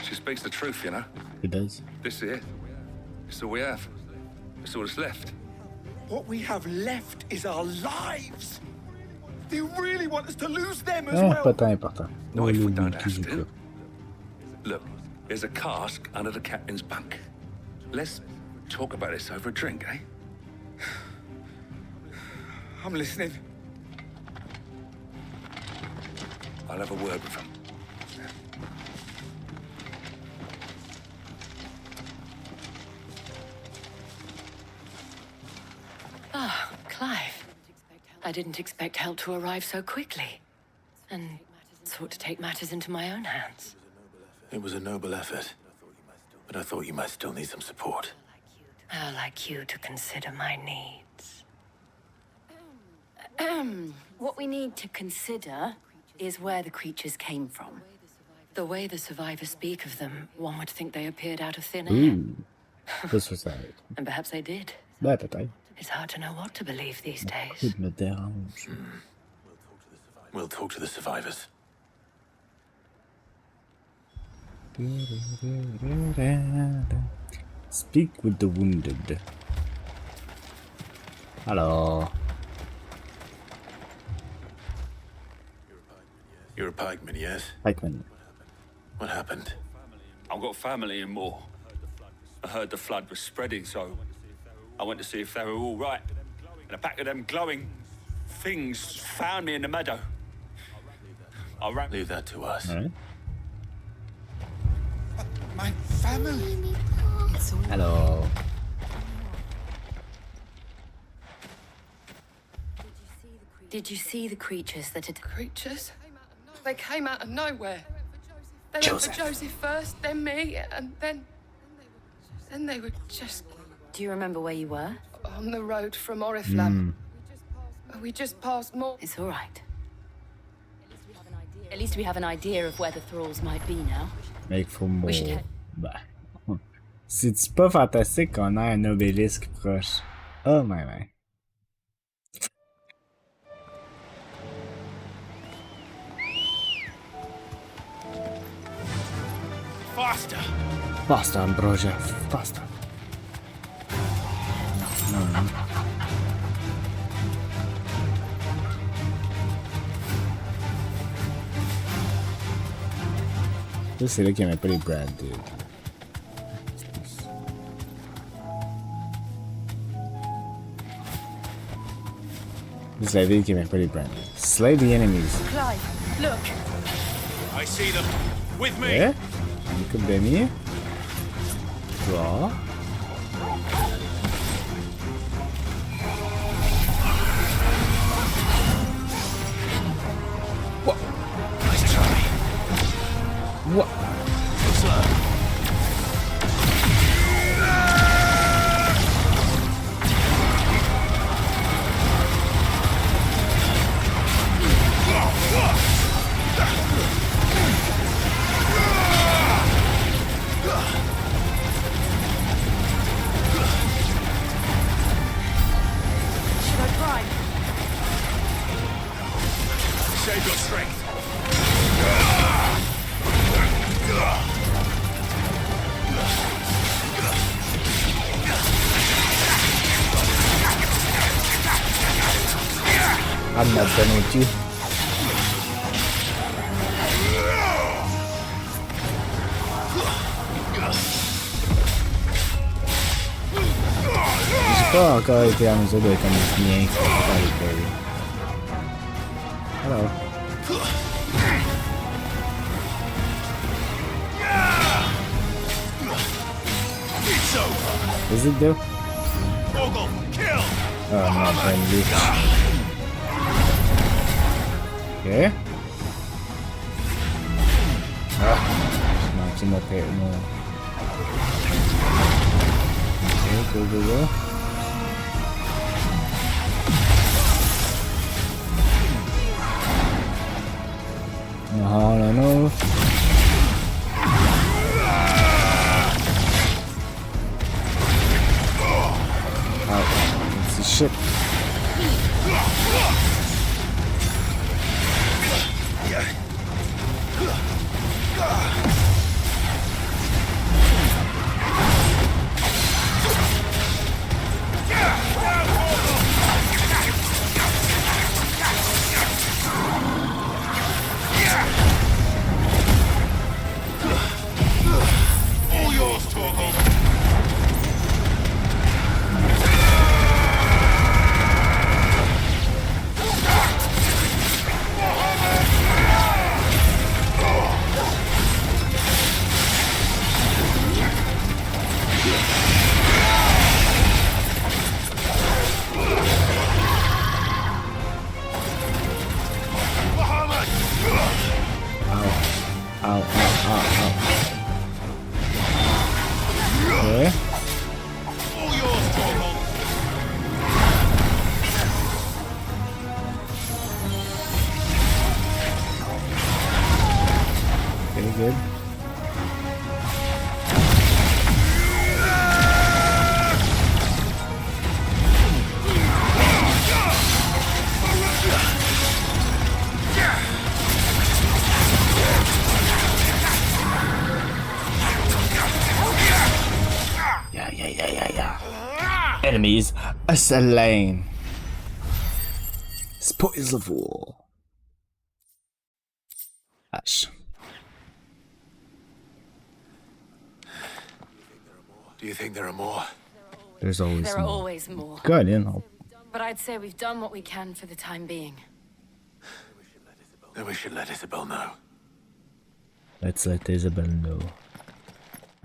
She speaks the truth, you know. It does. This here. It's all we have. It's all that's left. What we have left is our lives. Do you really want us to lose them as Ah, well? pas tant important. Not if we Oulu, don't have Kizuko. to. Look, there's a cask under the captain's bunk. Let's talk about this over a drink, eh? I'm listening. I'll have a word with him. Ah, Clive. I didn't expect help to arrive so quickly. And sought to take matters into my own hands. It was a noble effort. But I thought you might still need some support. I'd like you to consider my needs. What we need to consider is where the creatures came from. The way the survivors speak of them, one would think they appeared out of thin air. Ooh. This was that. And perhaps they did. Là, peut-être. It's hard to know what to believe these days. Écoute, me dérange. We'll talk to the survivors. Speak with the wounded. Hello. You're a pikeman, yes? Pikeman. What happened? I've got family in Moor. I heard the flood was spreading, so I went to see if they were all right. And a pack of them glowing things found me in the meadow. I ran. Leave that to us. Alright. My family. It's all Alors, Did you see the creatures that had... Creatures? They came out of nowhere. They went Joseph. for Joseph first, then me, and then they were just Do you remember where you were? on the road from Oriflamme. We just passed more. It's all right. At least we have an idea of where the thralls might be now. mec, faut mourir. We should head. Bah. C'est-tu pas fantastique qu'on a un obélisque proche? Oh my man. Faster! Faster, Ambrosia, faster. Non, non. Ça, c'est là qu'il n'y avait pas les branded. C'est la ville qui n'avait pas les branded. Slay the enemies. Clive, look. I see them. With me. Yeah? You could be me. Draw. What? Nice try. What? Slow. Should I try? Save your strength. I'm not done with you. J'ai pas encore été en mesure de connaître bien ce que faire les berries. Hello. It's over. Is it though? Morgul, kill. Oh no, friendly. Okay. Manqué mon père, mon... Okay, go. No. Oh, it's the ship. All yours, Torgal. Ow. Okay. All yours, Torgal. Very good. Yeah. Enemies are slain. Spoils of war. Ash. Do you think there are more? There's always There are more. always more. Good, you know. But I'd say we've done what we can for the time being. Then we should let Isabel know. Let's let Isabel know.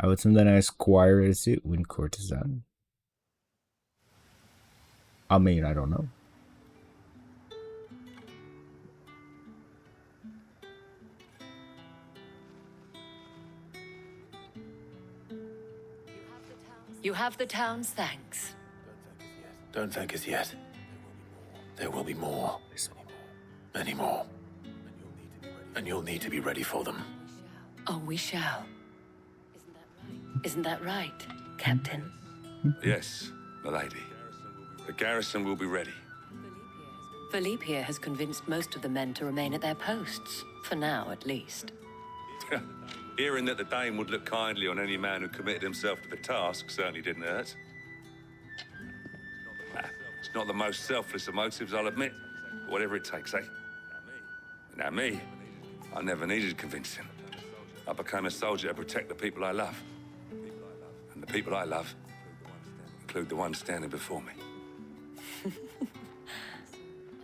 vas-tu me donner un squire ici ou une courtisane? I mean, I don't know. You have the town's thanks. Don't thank us yet. There will be more. Many more. And you'll need to be ready for them. Oh, we shall. Isn't that right, Captain? Yes, milady. The garrison will be ready. Philippe here has convinced most of the men to remain at their posts. For now, at least. Hearing that the Dane would look kindly on any man who committed himself to the task certainly didn't hurt. It's not the most selfless of motives, I'll admit. But whatever it takes, eh? Now me, I never needed convincing. I became a soldier to protect the people I love. And the people I love include the one standing before me.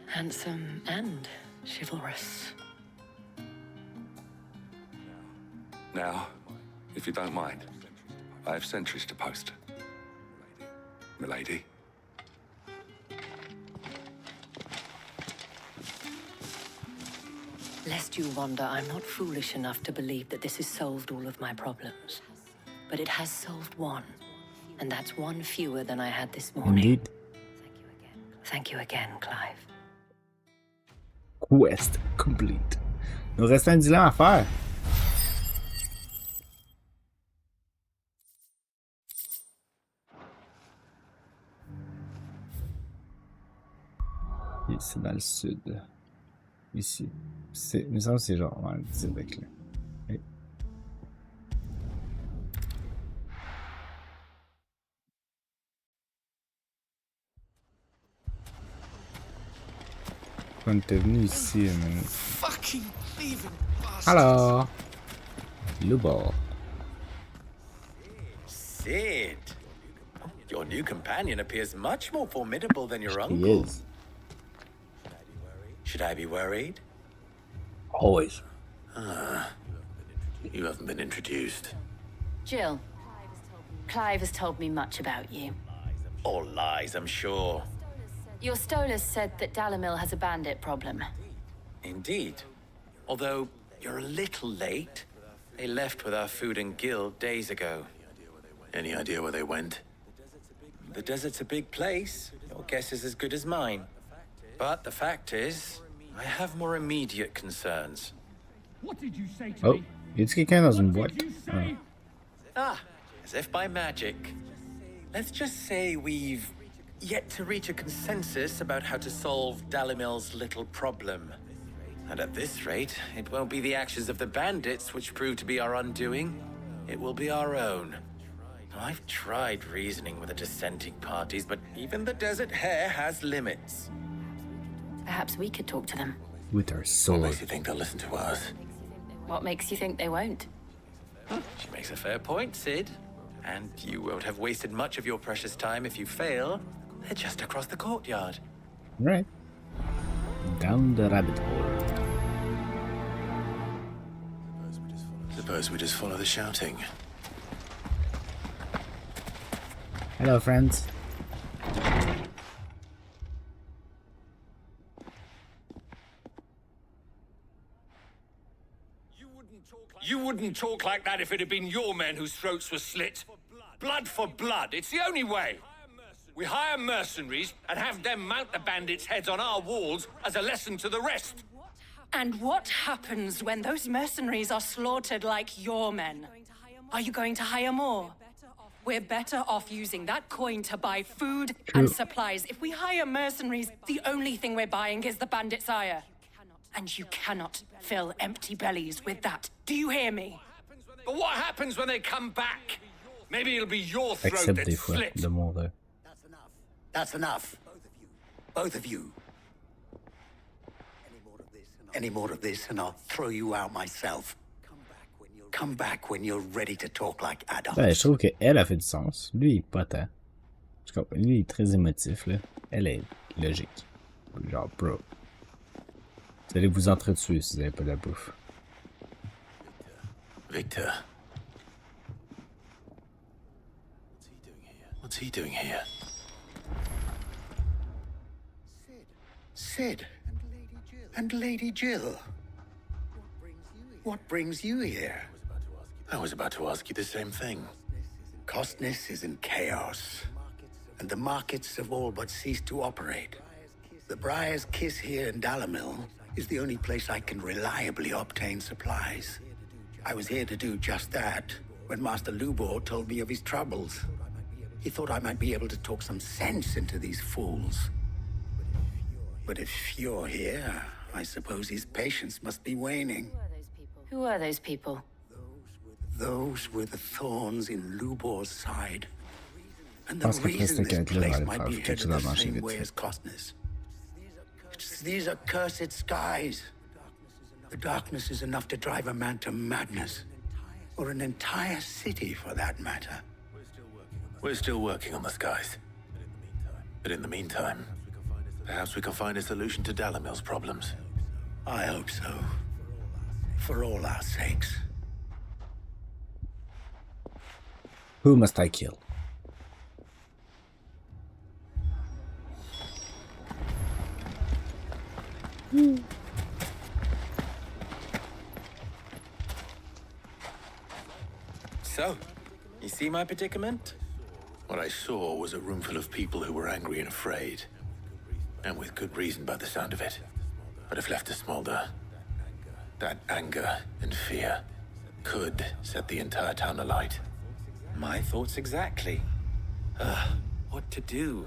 Handsome and chivalrous. Now, if you don't mind, I have sentries to post. Milady. Lest you wonder, I'm not foolish enough to believe that this has solved all of my problems. But it has solved one. And that's one fewer than I had this morning. Indeed. Thank you again, Clive. Quest complete. Nous reste un dilemme à faire. Ici, dans le sud. Ici. Il me semble que c'est genre le Québec, là. Oui. On était venu ici, mais... Fucking thieving bastard. Alors, Lubo. Sid, your new companion appears much more formidable than your uncle. He is. Should I be worried? Always. You haven't been introduced. Jill, Clive has told me much about you. All lies, I'm sure. Your Stolas said that Dalamil has a bandit problem. Indeed. Although, you're a little late. They left with our food and guild days ago. Any idea where they went? The desert's a big place. Your guess is as good as mine. But the fact is, I have more immediate concerns. What did you say to Oh, me? y a-t-il quelqu'un dans une boîte? Ah, as if by magic. Let's just say we've yet to reach a consensus about how to solve Dalimil's little problem. And at this rate, it won't be the actions of the bandits which prove to be our undoing. It will be our own. I've tried reasoning with the dissenting parties, but even the Desert Hare has limits. Perhaps we could talk to them. With her What sword. makes you think they'll listen to us? What makes you think they won't? She makes a fair point, Sid. And you won't have wasted much of your precious time if you fail. They're just across the courtyard. Right. Down the rabbit hole. Suppose we just follow the shouting. Hello, friends. You wouldn't talk like that if it had been your men whose throats were slit. Blood for blood, it's the only way. We hire mercenaries and have them mount the bandits' heads on our walls as a lesson to the rest. And what happens when those mercenaries are slaughtered like your men? Are you going to hire more? We're better off using that coin to buy food and supplies. If we hire mercenaries, the only thing we're buying is the bandits' ire. And you cannot fill empty bellies with that. Do you hear me? But what happens when they come back? Maybe it'll be your throat Accepte des that's fois slit. le monde. That's enough. Both of you. Any more of this and I'll throw you out myself. Come back when you're ready to talk like adults. Ouais, je trouve qu'elle a fait du sens. Lui, pas tant. Je comprends. Lui, il est très émotif, là. Elle est logique. Genre, bro. Vous allez vous entretuer si vous n'avez pas de la bouffe. Victor. What's he doing here? Sid. And Lady Jill. What brings you here? I was about to ask you the same thing. Costness is in chaos, and the markets have all but ceased to operate. The Briar's Kiss here in Dalamil is the only place I can reliably obtain supplies. I was here to do just that when Master Lubor told me of his troubles. He thought I might be able to talk some sense into these fools. But if you're here, I suppose his patience must be waning. Who are those people? Those were the thorns in Lubor's side. And the Parce que reason presque this qu'elle place va might le be faire, headed tu the vas marcher same vite way fait. as Costness. These accursed skies. The darkness is enough to drive a man to madness. Or an entire city, for that matter. We're still working on the skies. But in the meantime, perhaps we can find a solution to Dalamil's problems. I hope so. For all our sakes. Who must I kill? So, you see my predicament? What I saw was a room full of people who were angry and afraid. And with good reason by the sound of it. But if left to smolder, that anger and fear could set the entire town alight. My thoughts exactly. What to do?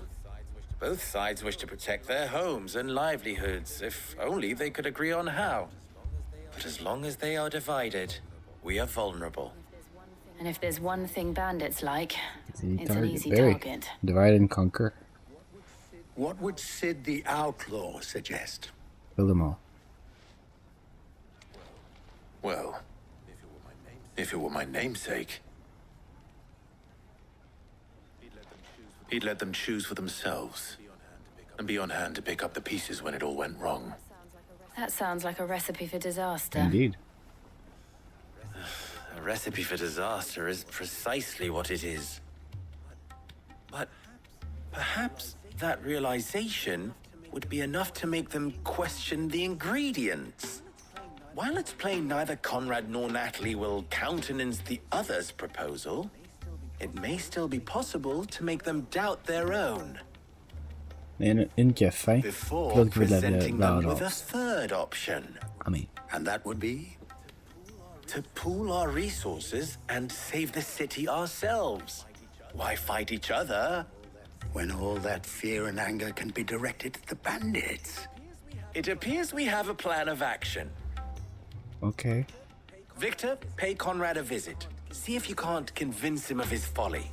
Both sides wish to protect their homes and livelihoods, if only they could agree on how. But as long as they are divided, we are vulnerable. And if there's one thing bandits like, Easy it's an target. easy Very. target. Divide and conquer. What would Sid the Outlaw suggest? Kill them all. Well, if it were my namesake, he'd let them choose for themselves and be on hand to pick up the pieces when it all went wrong. That sounds like a recipe for disaster. Indeed. A recipe for disaster is precisely what it is. But perhaps that realization would be enough to make them question the ingredients. While it's plain neither Conrad nor Natalie will countenance the other's proposal, it may still be possible to make them doubt their own. Une qui a faim, Before l'autre qui veut de presenting la them with a vengeance. third option. I mean, And that would be? To pool our resources and save the city ourselves. Why fight each other? When all that fear and anger can be directed at the bandits. It appears we have a plan of action. okay. Victor, pay Conrad a visit. See if you can't convince him of his folly.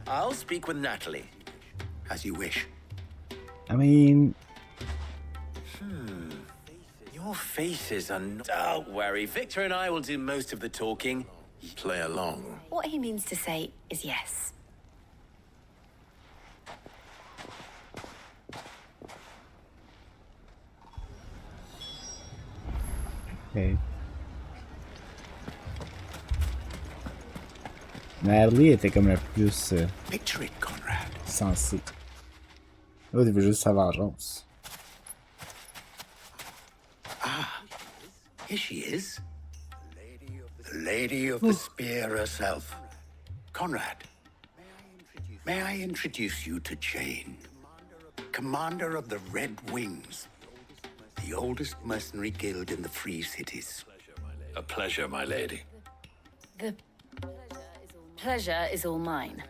I'll speak with Natalie. As you wish. I mean, Your faces are not... Don't worry, Victor and I will do most of the talking. Play along. What he means to say is yes. okay. Natalie était comme la plus Picture it, Conrad. sensée. L'autre, il veut juste sa vengeance. Here she is. The Lady of the Spear herself. Conrad, may I introduce you to Jane, commander of the Red Wings, the oldest mercenary guild in the Free Cities. A pleasure, my lady. The pleasure is all mine.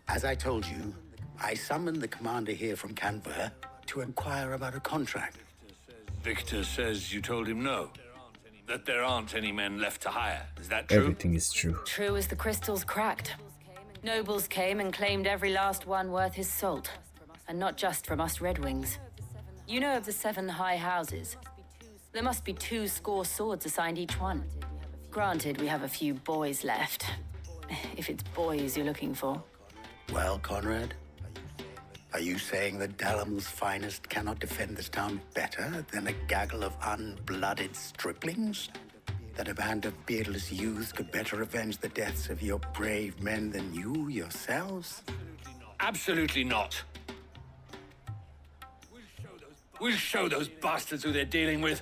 As I told you, I summoned the commander here from Canberra to inquire about a contract. Victor says you told him no. That there aren't any men left to hire. Is that true? Everything is true. True as the crystals cracked. Nobles came and claimed every last one worth his salt. And not just from us Red Wings. You know of the 7 high houses. There must be 2 swords assigned each one. Granted, we have a few boys left. If it's boys you're looking for. Well, Conrad, are you saying that Dalamil's finest cannot defend this town better than a gaggle of unblooded striplings? That a band of beardless youths could better avenge the deaths of your brave men than you yourselves? Absolutely not. We'll show those bastards who they're dealing with.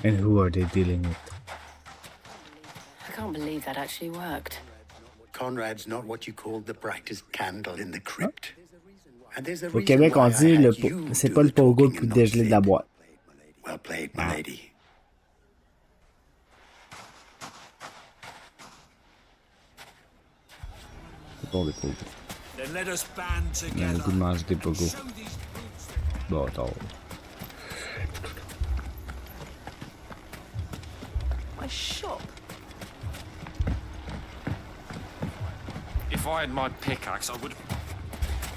And who are they dealing with? I can't believe that actually worked. Conrad's not what you called the brightest candle in the crypt. And there's a Au reason Québec, why on I dit had le you c'est do pas the le pogo le talking plus and not dégelé de la Sid. boîte. Well played, my lady. C'est bon, les pogos. Then let us band Il y a un together. goût de manger des pogos. Bon, attends. My shop. If I had my pickaxe, I would.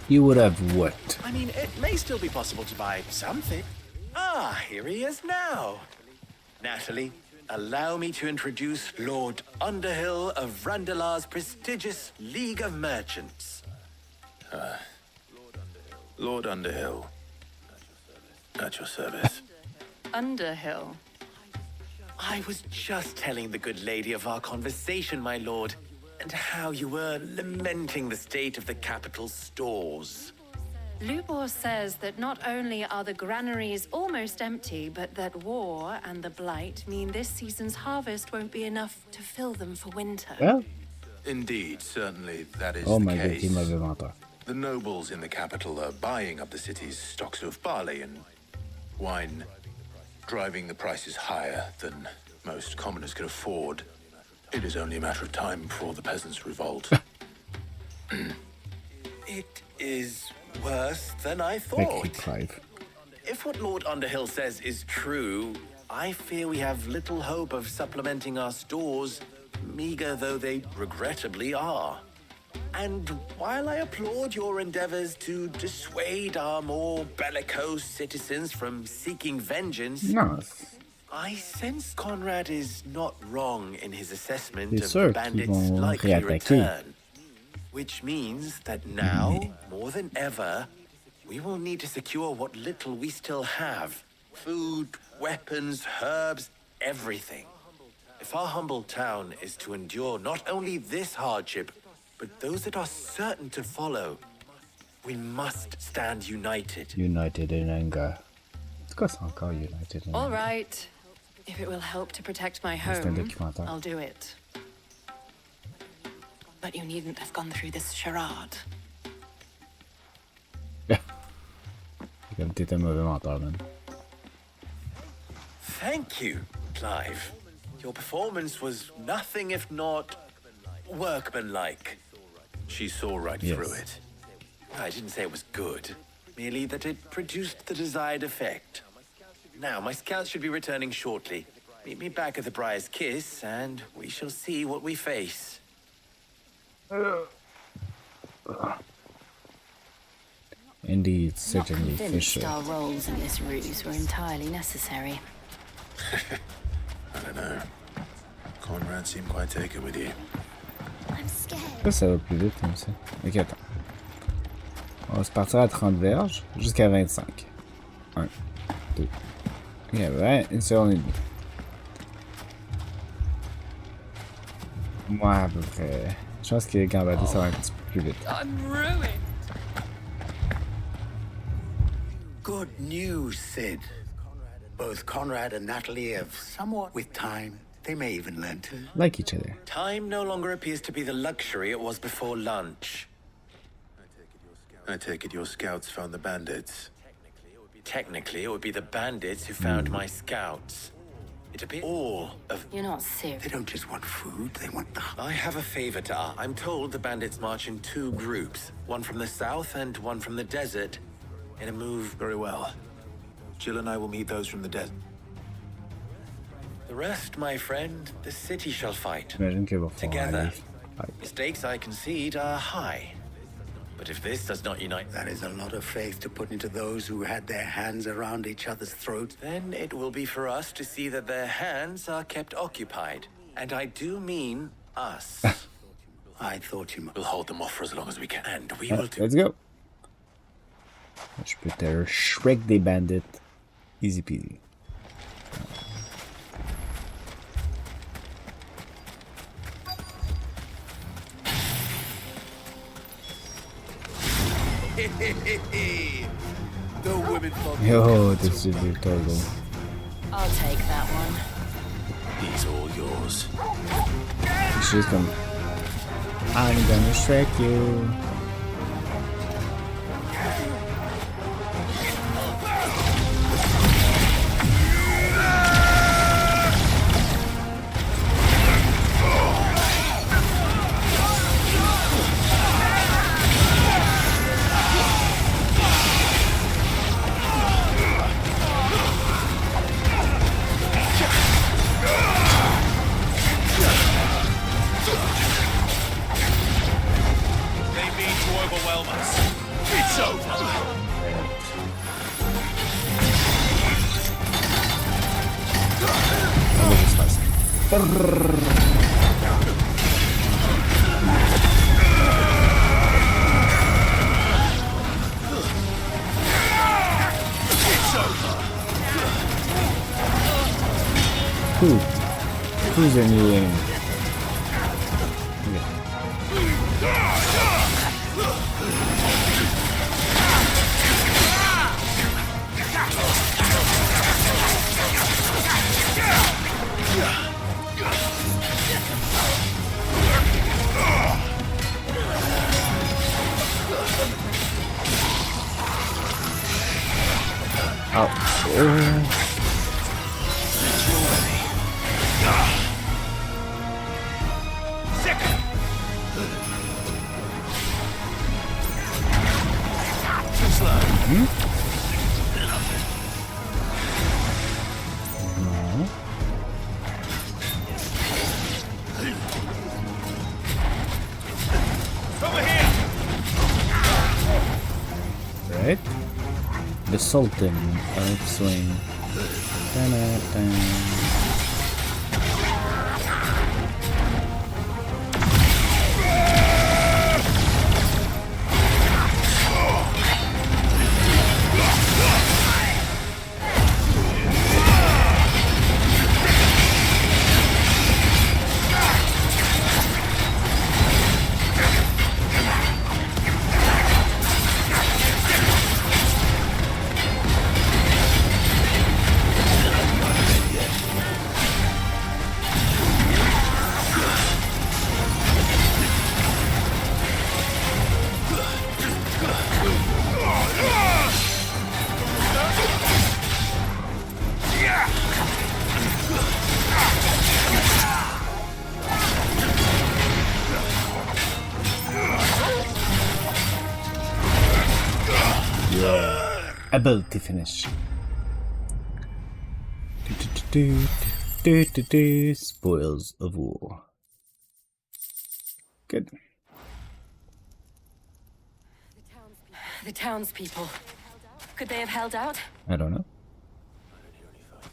You would have what? I mean, it may still be possible to buy something. Ah, here he is now. Natalie, allow me to introduce Lord Underhill of Randalar's prestigious League of Merchants. Lord Underhill. At your service. Underhill. I was just telling the good lady of our conversation, my lord, and how you were lamenting the state of the capital's stores. Lubor says that not only are the granaries almost empty, but that war and the blight mean this season's harvest won't be enough to fill them for winter. Well. Indeed, certainly that is Oh the my god, case. il m'avait menteur. The nobles in the capital are buying up the city's stocks of barley and wine, driving the prices higher than most commoners can afford. It is only a matter of time before the peasants revolt. It is worse than I Thank you, thought. Clive. If what Lord Underhill says is true, I fear we have little hope of supplementing our stores, meager though they regrettably are. And while I applaud your endeavors to dissuade our more bellicose citizens from seeking vengeance, Nice. I sense Conrad is not wrong in his assessment C'est of sûr the qu'ils bandits' vont likely réattaquer. return. Which means that now, more than ever, we will need to secure what little we still have. Food, weapons, herbs, everything. If our humble town is to endure not only this hardship, but those that are certain to follow, we must stand united. United in anger. C'est quoi ça encore, United in All anger? right. If it will help to protect my C'est un home, documentaire. I'll do it. But you needn't have gone through this charade. C'est comme t'es un mauvais menteur, man. Thank you, Clive. Your performance was nothing if not workmanlike. She saw right Yes. through it. I didn't say it was good, merely that it produced the desired effect. Now, my scouts should be returning shortly. Meet me back at the Briar's Kiss, and we shall see what we face. Indeed, Not certainly, for convinced sure. our roles in this ruse were entirely necessary. I don't know. Conrad seemed quite taken with you. I'm scared. Ça va plus vite comme ça. Ok, attends. On va se partir à 30 verges jusqu'à 25. 1, 2. Ok, 20, une seconde et demie. Moi, à peu près. Je pense que Gambadou, ça va un petit peu plus vite. I'm ruined. Good news, Sid. Both Conrad and Natalie have somewhat with time. They may even learn to Like each other. Time no longer appears to be the luxury it was before lunch. I take it your scouts found the bandits. Technically, it would be the bandits who found my scouts. It appears all of... You're not serious. They don't just want food, they want the... I have a favor to ask. I'm told the bandits march in 2 groups, one from the south and one from the desert, in a move... Very well. Jill and I will meet those from the desert. The rest, my friend, the city shall fight. J'imagine qu'ils vont faire Together. aller. Stakes, I concede, are high. But if this does not unite... That is a lot of faith to put into those who had their hands around each other's throats. Then it will be for us to see that their hands are kept occupied. And I do mean us. I thought you might... We'll hold them off for as long as we can. And we will do... Let's go. Je peux te Shrek des bandits. Easy peasy. The women love Yo, this is brutal. I'll take that one. He's all yours. She's gonna. I'm gonna strike you. It's over. Who's the new enemy? Right? The Sultan of Swing. Ability finish. Spoils of war. Good. The townspeople. Could they have held out? I don't know.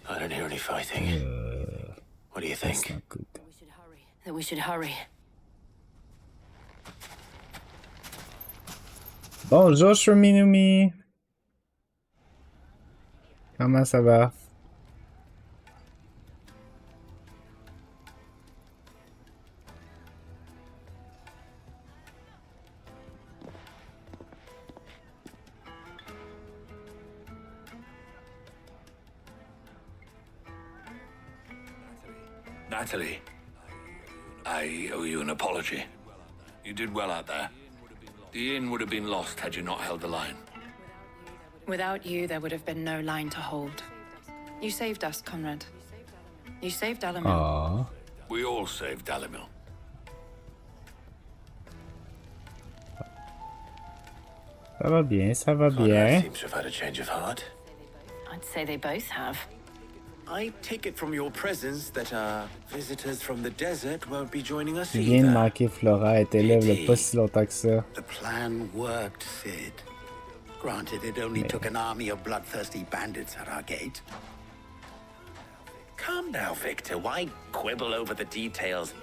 I don't hear any fighting. What do you think? That's not good. That we should hurry. Bonjour, Minumi. Comment ça va? Natalie, I owe you an apology. You did well out there. The inn would have been lost had you not held the line. Without you, there would have been no line to hold. You saved us, Conrad. You saved Dalamil. Aww. We all saved Dalamil. Ça va bien, ça va Conrad bien. seems to have had a change of heart. I'd say they both have. I take it from your presence that visitors from the desert won't be joining us Je viens de either. manquer Flora, elle était là il y a pas si longtemps que ça. The plan worked, Sid. Granted, it only took an army of bloodthirsty bandits at our gate. Calm now, Victor. Why quibble over the details?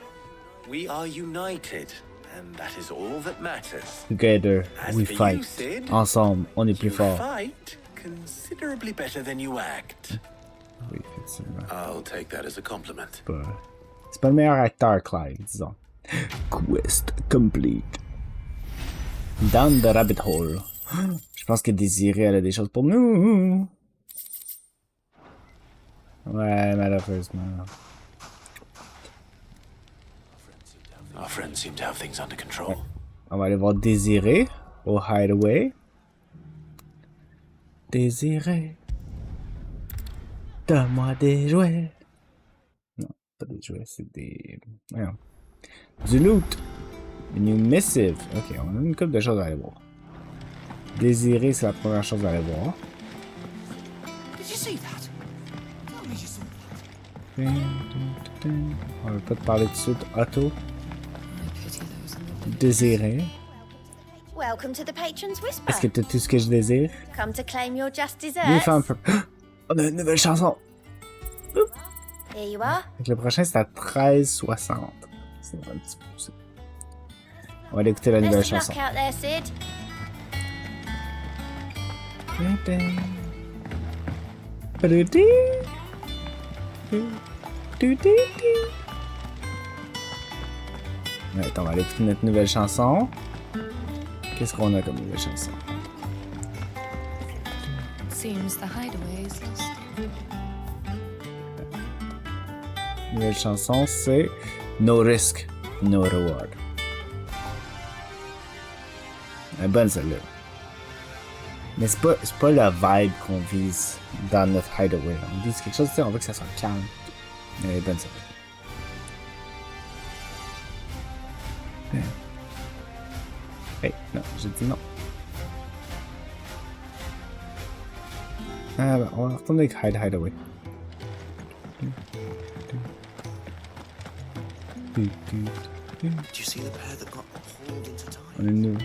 We are united, and that is all that matters. Together, As we for you, fight. Sid, Ensemble, on est plus you fort. fight considerably better than you act. Oui, effectivement. I'll take that as a compliment. C'est pas le meilleur acteur, Clyde, disons. Quest complete. Down the rabbit hole. Je pense que Désirée, elle a des choses pour nous. Ouais, malheureusement. Our friends seem to have things under control. On va aller voir Désirée au hideaway. Désirée. Donne-moi des jouets. Non, pas des jouets, c'est des... Voyons. Du loot. A new missive. Ok, on a une couple de choses à aller voir. Désirée, c'est la première chose à aller voir. Did you see that? Tell me you saw that. On va pas te parler tout de suite. Otto. Désirée. Welcome to the Patron's Whisper. Est-ce que t'as tout ce que je désire? Come to claim your just New desserts. found on a une nouvelle chanson. Here you are. Donc, le prochain, c'est à 13,60. C'est un petit peu ça. On va aller écouter la nouvelle Best of chanson. luck out there, Sid. Attends, on va aller écouter notre nouvelle chanson. Qu'est-ce qu'on a comme nouvelle chanson? Seems the hideaway is lost. Nouvelle chanson, c'est No Risk, No Reward. Elle est bonne celle-là. Mais c'est pas la vibe qu'on vise dans notre hideaway. On vise quelque chose, tu sais, on veut que ça soit calme. Mais elle est bonne celle-là. Hey, non, j'ai dit non. Ah, ben, on va retourner avec Hideaway. Did you see the pair that got hauled into time? On est nous.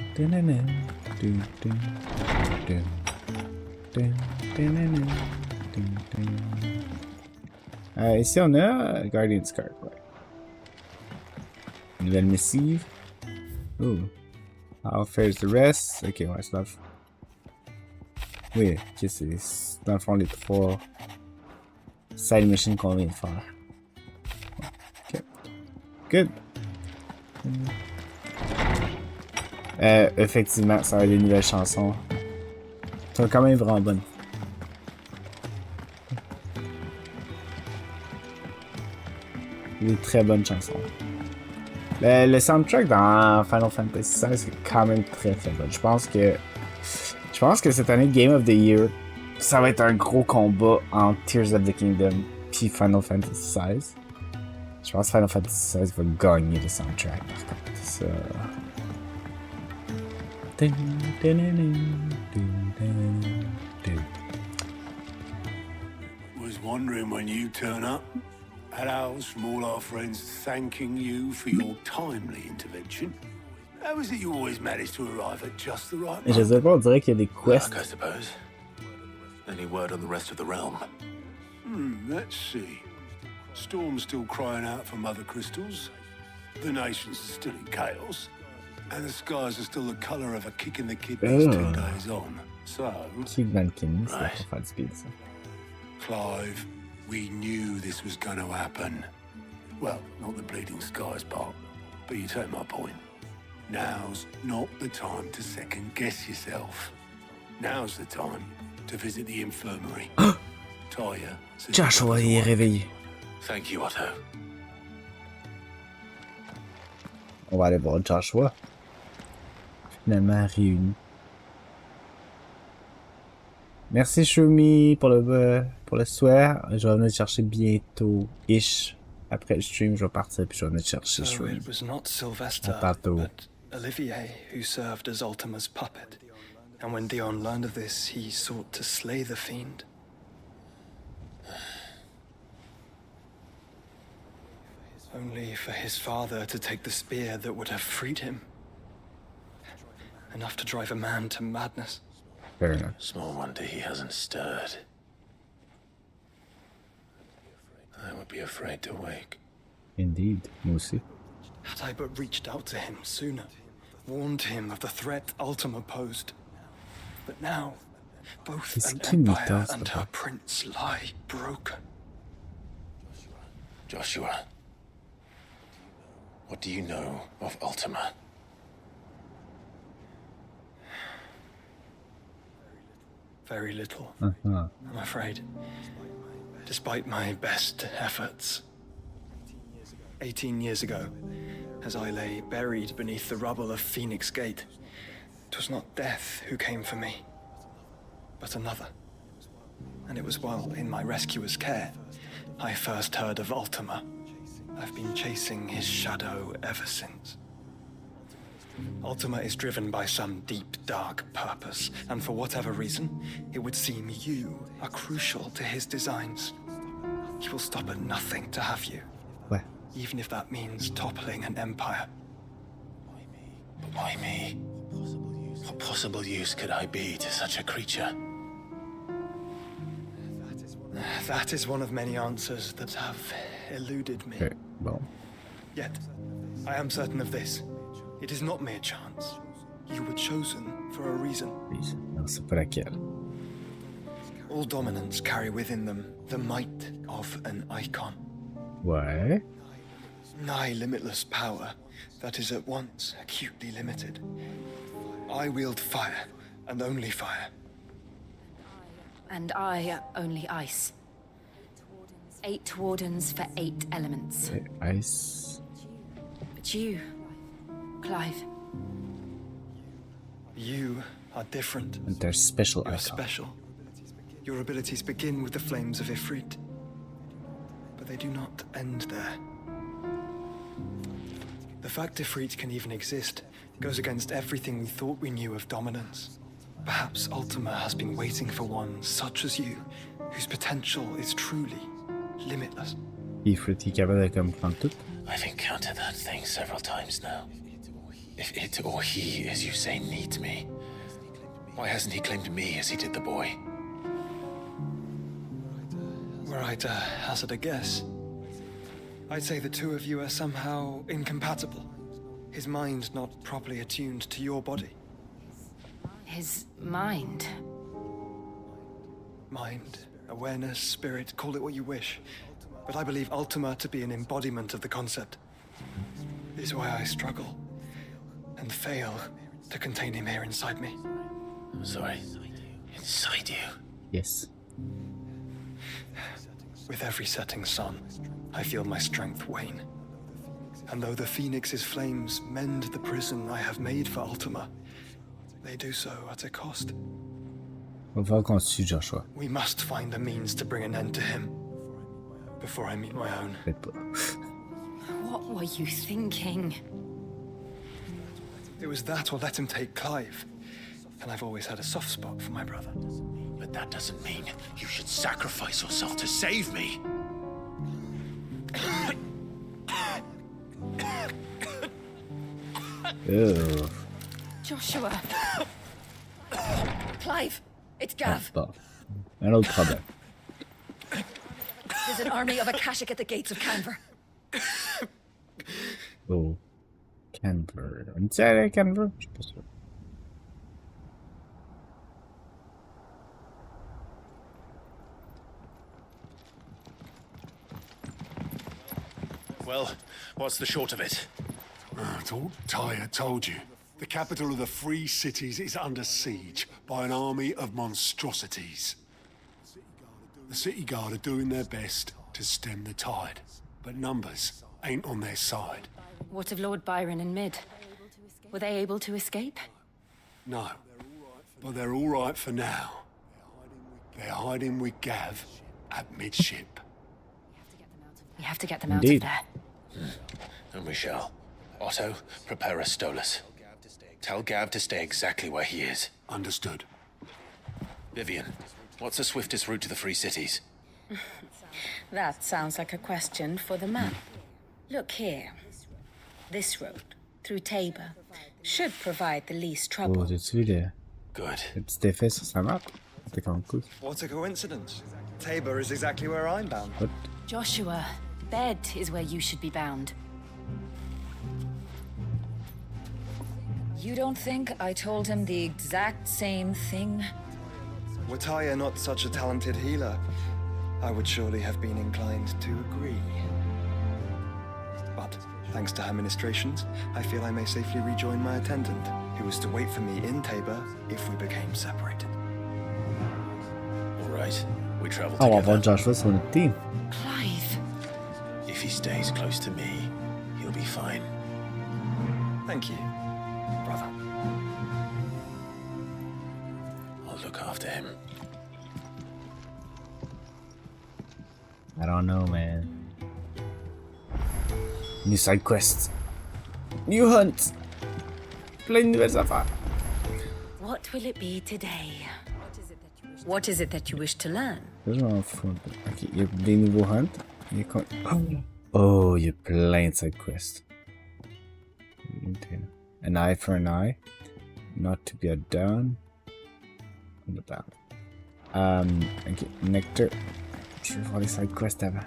Ici, on a Guardian's Card. Ouais. Nouvelle missive. Oh. How fares the rest? Ok, ouais, c'est là. Oui, ok, c'est dans le fond les 3 side missions qu'on vient de faire. Ok. Good. Effectivement, ça va être des nouvelles chansons. Elles sont quand même vraiment bonnes. Des très bonnes chansons. Le soundtrack dans Final Fantasy XVI est quand même très très bon. Je pense que cette année Game of the Year, ça va être un gros combat entre Tears of the Kingdom puis Final Fantasy XVI. Je pense que Final Fantasy XVI va gagner le soundtrack par contre. Ça... Was wondering when you turn up. Had owls from all our friends thanking you for your timely intervention. How is it you always manage to arrive at just the right Je moment? sais pas, on dirait qu'il y a des quests. Luck, I suppose. Any word on the rest of the realm? Let's see. Storm's still crying out for mother crystals. The nations are still in chaos. And the skies are still the colour of a kick in the kidneys 2 days on. So... Kick dans le kidney, c'est pour faire du speed, ça. Clive, we knew this was going to happen. Well, not the bleeding skies part, but you take my point. Now's not the time to second-guess yourself. Now's the time to visit the infirmary. Taya says... Joshua il est réveillé. Thank you, Otto. On va aller voir Joshua. Finalement réunis. Merci Shumi pour le souhait. Je vais venir te chercher bientôt-ish. Après le stream, je vais partir puis je vais venir te chercher So Shumi. it was not Sylvester, but Olivier who served as Ultima's puppet. And when Dion learned of this, he sought to slay the fiend. Only for his father to take the spear that would have freed him. Enough to drive a man to madness. Fair enough. Small wonder he hasn't stirred. I would be afraid to wake. Indeed, moi aussi. Had I but reached out to him sooner, warned him of the threat Ultima posed. But now, both an empire and her prince lie broken. Joshua, what do you know of Ultima? very little, Uh-huh. I'm afraid. Despite my best efforts. 18 years ago, as I lay buried beneath the rubble of Phoenix Gate, it was not death who came for me, but another. And it was while in my rescuer's care, I first heard of Ultima. I've been chasing his shadow ever since. Ultima is driven by some deep, dark purpose, and for whatever reason, it would seem you are crucial to his designs. He will stop at nothing to have you. What? Even if that means toppling an empire. But why me? What possible use could I be to such a creature? That is one of many answers that have eluded me. Okay, well. Yet, I am certain of this. It is not mere chance. You were chosen for a reason. Non c'est pas laquelle. All dominants carry within them the might of an icon. Ouais. Nigh limitless power that is at once acutely limited. I wield fire, and only fire. And I only ice. 8 wardens for 8 elements. Okay, ice. But you, Clive. You are different. And they're special You're icon. special. Your abilities begin with the flames of Ifrit. But they do not end there. The fact Ifrit can even exist goes against everything we thought we knew of dominance. Perhaps Ultima has been waiting for one such as you, whose potential is truly limitless. Ifrit est capable de comme prendre tout. I've encountered that thing several times now. If it or he, as you say, needs me, why hasn't he claimed me as he did the boy? Were I to hazard a guess, I'd say the two of you are somehow incompatible. His mind not properly attuned to your body. His mind. Mind, awareness, spirit, call it what you wish. But I believe Ultima to be an embodiment of the concept. This is why I struggle and fail to contain him here inside me. I'm sorry. Inside you? Yes. With every setting sun, I feel my strength wane. And though the Phoenix's flames mend the prison I have made for Ultima, they do so at a cost. On va qu'on suit Joshua. We must find a means to bring an end to him before I meet my own. Peut-être pas. What were you thinking? It was that or let him take Clive. And I've always had a soft spot for my brother. But that doesn't mean you should sacrifice yourself to save me. Ew. Joshua. Clive, it's Gav. Bon. Un autre problème. There's an army of Akashic at the gates of Canver. Oh. Canver. On dit ça, Canver? Je suis pas sûr. Well, what's the short of it? I thought Tyre told you. The capital of the Free Cities is under siege by an army of monstrosities. The City Guard are doing their best to stem the tide, but numbers ain't on their side. What of Lord Byron and Mid? Were they able to escape? No, but they're all right for now. They're hiding with Gav at midship. We have to get them out Indeed. of there. And we shall. Otto, prepare a Stolas. Tell Gav to stay exactly where he is. Understood. Vivian, what's the swiftest route to the Free Cities? That sounds like a question for the map. Look here. This road, through Tabor, should provide the least Oh, trouble. t'as-tu vu le Good. petit effet sur sa map? C'était quand même cool. What a coincidence. Tabor is exactly where I'm bound. What? Joshua, bed is where you should be bound. You don't think I told him the exact same thing? Were Tyre not such a talented healer, I would surely have been inclined to agree. But, thanks to her ministrations, I feel I may safely rejoin my attendant, who was to wait for me in Tabor if we became separated. right. We travel On va together. avoir Joshua sur notre team. Clive. If he stays close to me, he'll be fine. Thank you, brother. I'll look after him. I don't know, man. New side quests. New hunts. Plein de nouvelles affaires. What will it be today? What is it that you wish to learn? Ça, je m'en fous un peu. Ok, il y a des nouveaux hunts. Oh, il y a plein de side quests. An eye for an eye. Not to be outdone. Ok, Nectar. Je vais voir les side quests avant.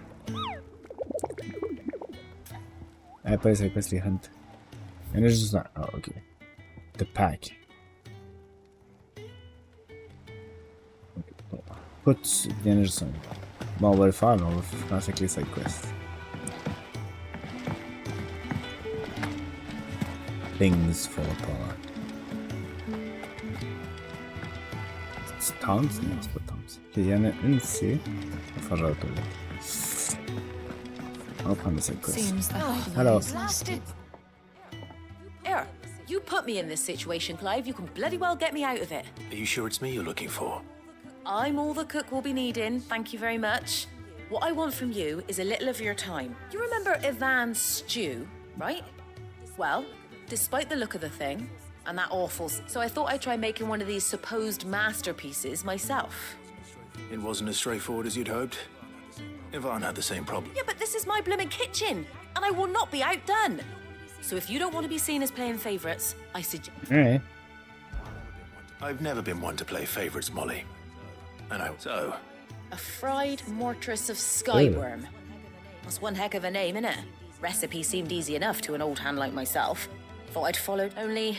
Ah, pas les side quests, les hunts. Il y en a juste un. Oh, ok. The pack. Pas de suite, il y en a juste un. Bon, on va le faire, mais on va commencer avec les side quests. Things fall apart. C'est Tom's? Non, c'est pas Tom's. Ok, il y en a une ici. On va faire genre autour. On va prendre les side quests. Alors. Here, you put me in this situation, Clive. You can bloody well get me out of it. Are you sure it's me you're looking for? I'm all the cook will be needing, thank you very much. What I want from you is a little of your time. You remember Ivan's stew, right? Well, despite the look of the thing, and that awful... So I thought I'd try making one of these supposed masterpieces myself. It wasn't as straightforward as you'd hoped. Ivan had the same problem. Yeah, but this is my blooming kitchen, and I will not be outdone. So if you don't want to be seen as playing favourites, I suggest... Alright. I've never been one to play favourites, Molly. And so... A fried mortress of skyworm. That's one heck of a name, innit? Recipe seemed easy enough to an old hand like myself. Thought I'd followed, only...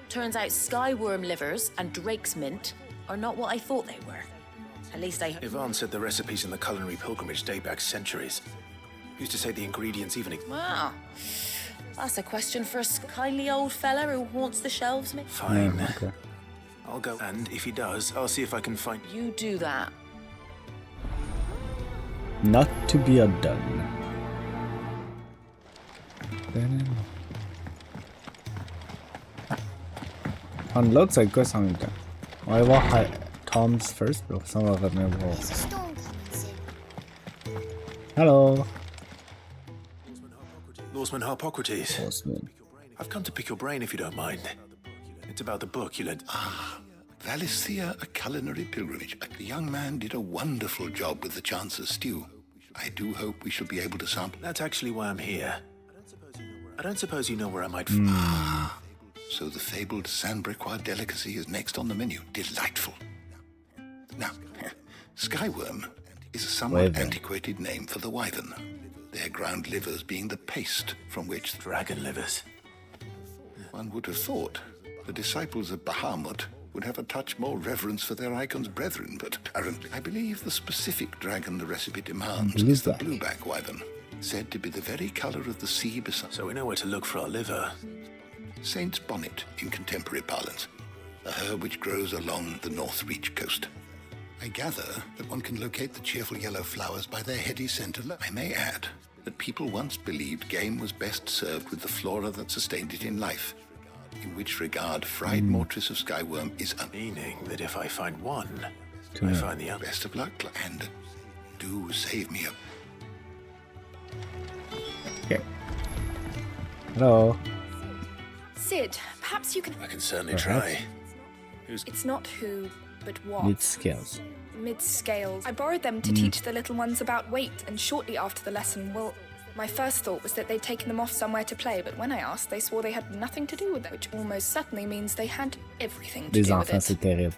Turns out skyworm livers and drake's mint are not what I thought they were. At least I... Ivan said the recipes in the culinary pilgrimage date back centuries. Used to say the ingredients even... Wow. That's a question for a kindly old fella who haunts the shelves, me. Fine. Okay. I'll go, and if he does, I'll see if I can find... You do that. Not to be outdone. Unlock side quest en même temps. On va aller voir Tom's first, puis ça on va revenir voir. Hello. Lawsman Harpocrates. Lawsman. I've come to pick your brain if you don't mind. It's about the book you lent. Valicia, a culinary pilgrimage. The young man did a wonderful job with the Chance's stew. I do hope we shall be able to sample. That's actually why I'm here. I don't suppose you know where I might... So the fabled Sandbrequois delicacy is next on the menu. Delightful. Now, skyworm is a somewhat antiquated name for the wyvern. Their ground livers being the paste from which... Dragon livers. One would have thought the disciples of Bahamut would have a touch more reverence for their icon's brethren, but apparently I believe the specific dragon the recipe demands is the blueback wyvern, said to be the very color of the sea beside. So we know where to look for our liver. Saint's bonnet in contemporary parlance, a herb which grows along the North Reach coast. I gather that one can locate the cheerful yellow flowers by their heady scent alone. I may add that people once believed game was best served with the flora that sustained it in life, in which regard fried mortress of skyworm is meaning that if I find one, I I find the other. Best of luck, and do save me a... Okay. Hello. Sid, perhaps you can... I can certainly try. It's not who, but what. Mid-scales. Mid-scales. I borrowed them to teach the little ones about weight, and shortly after the lesson, well, my first thought was that they'd taken them off somewhere to play, but when I asked, they swore they had nothing to do with it, which almost certainly means they had everything to do with it. C'est terrible.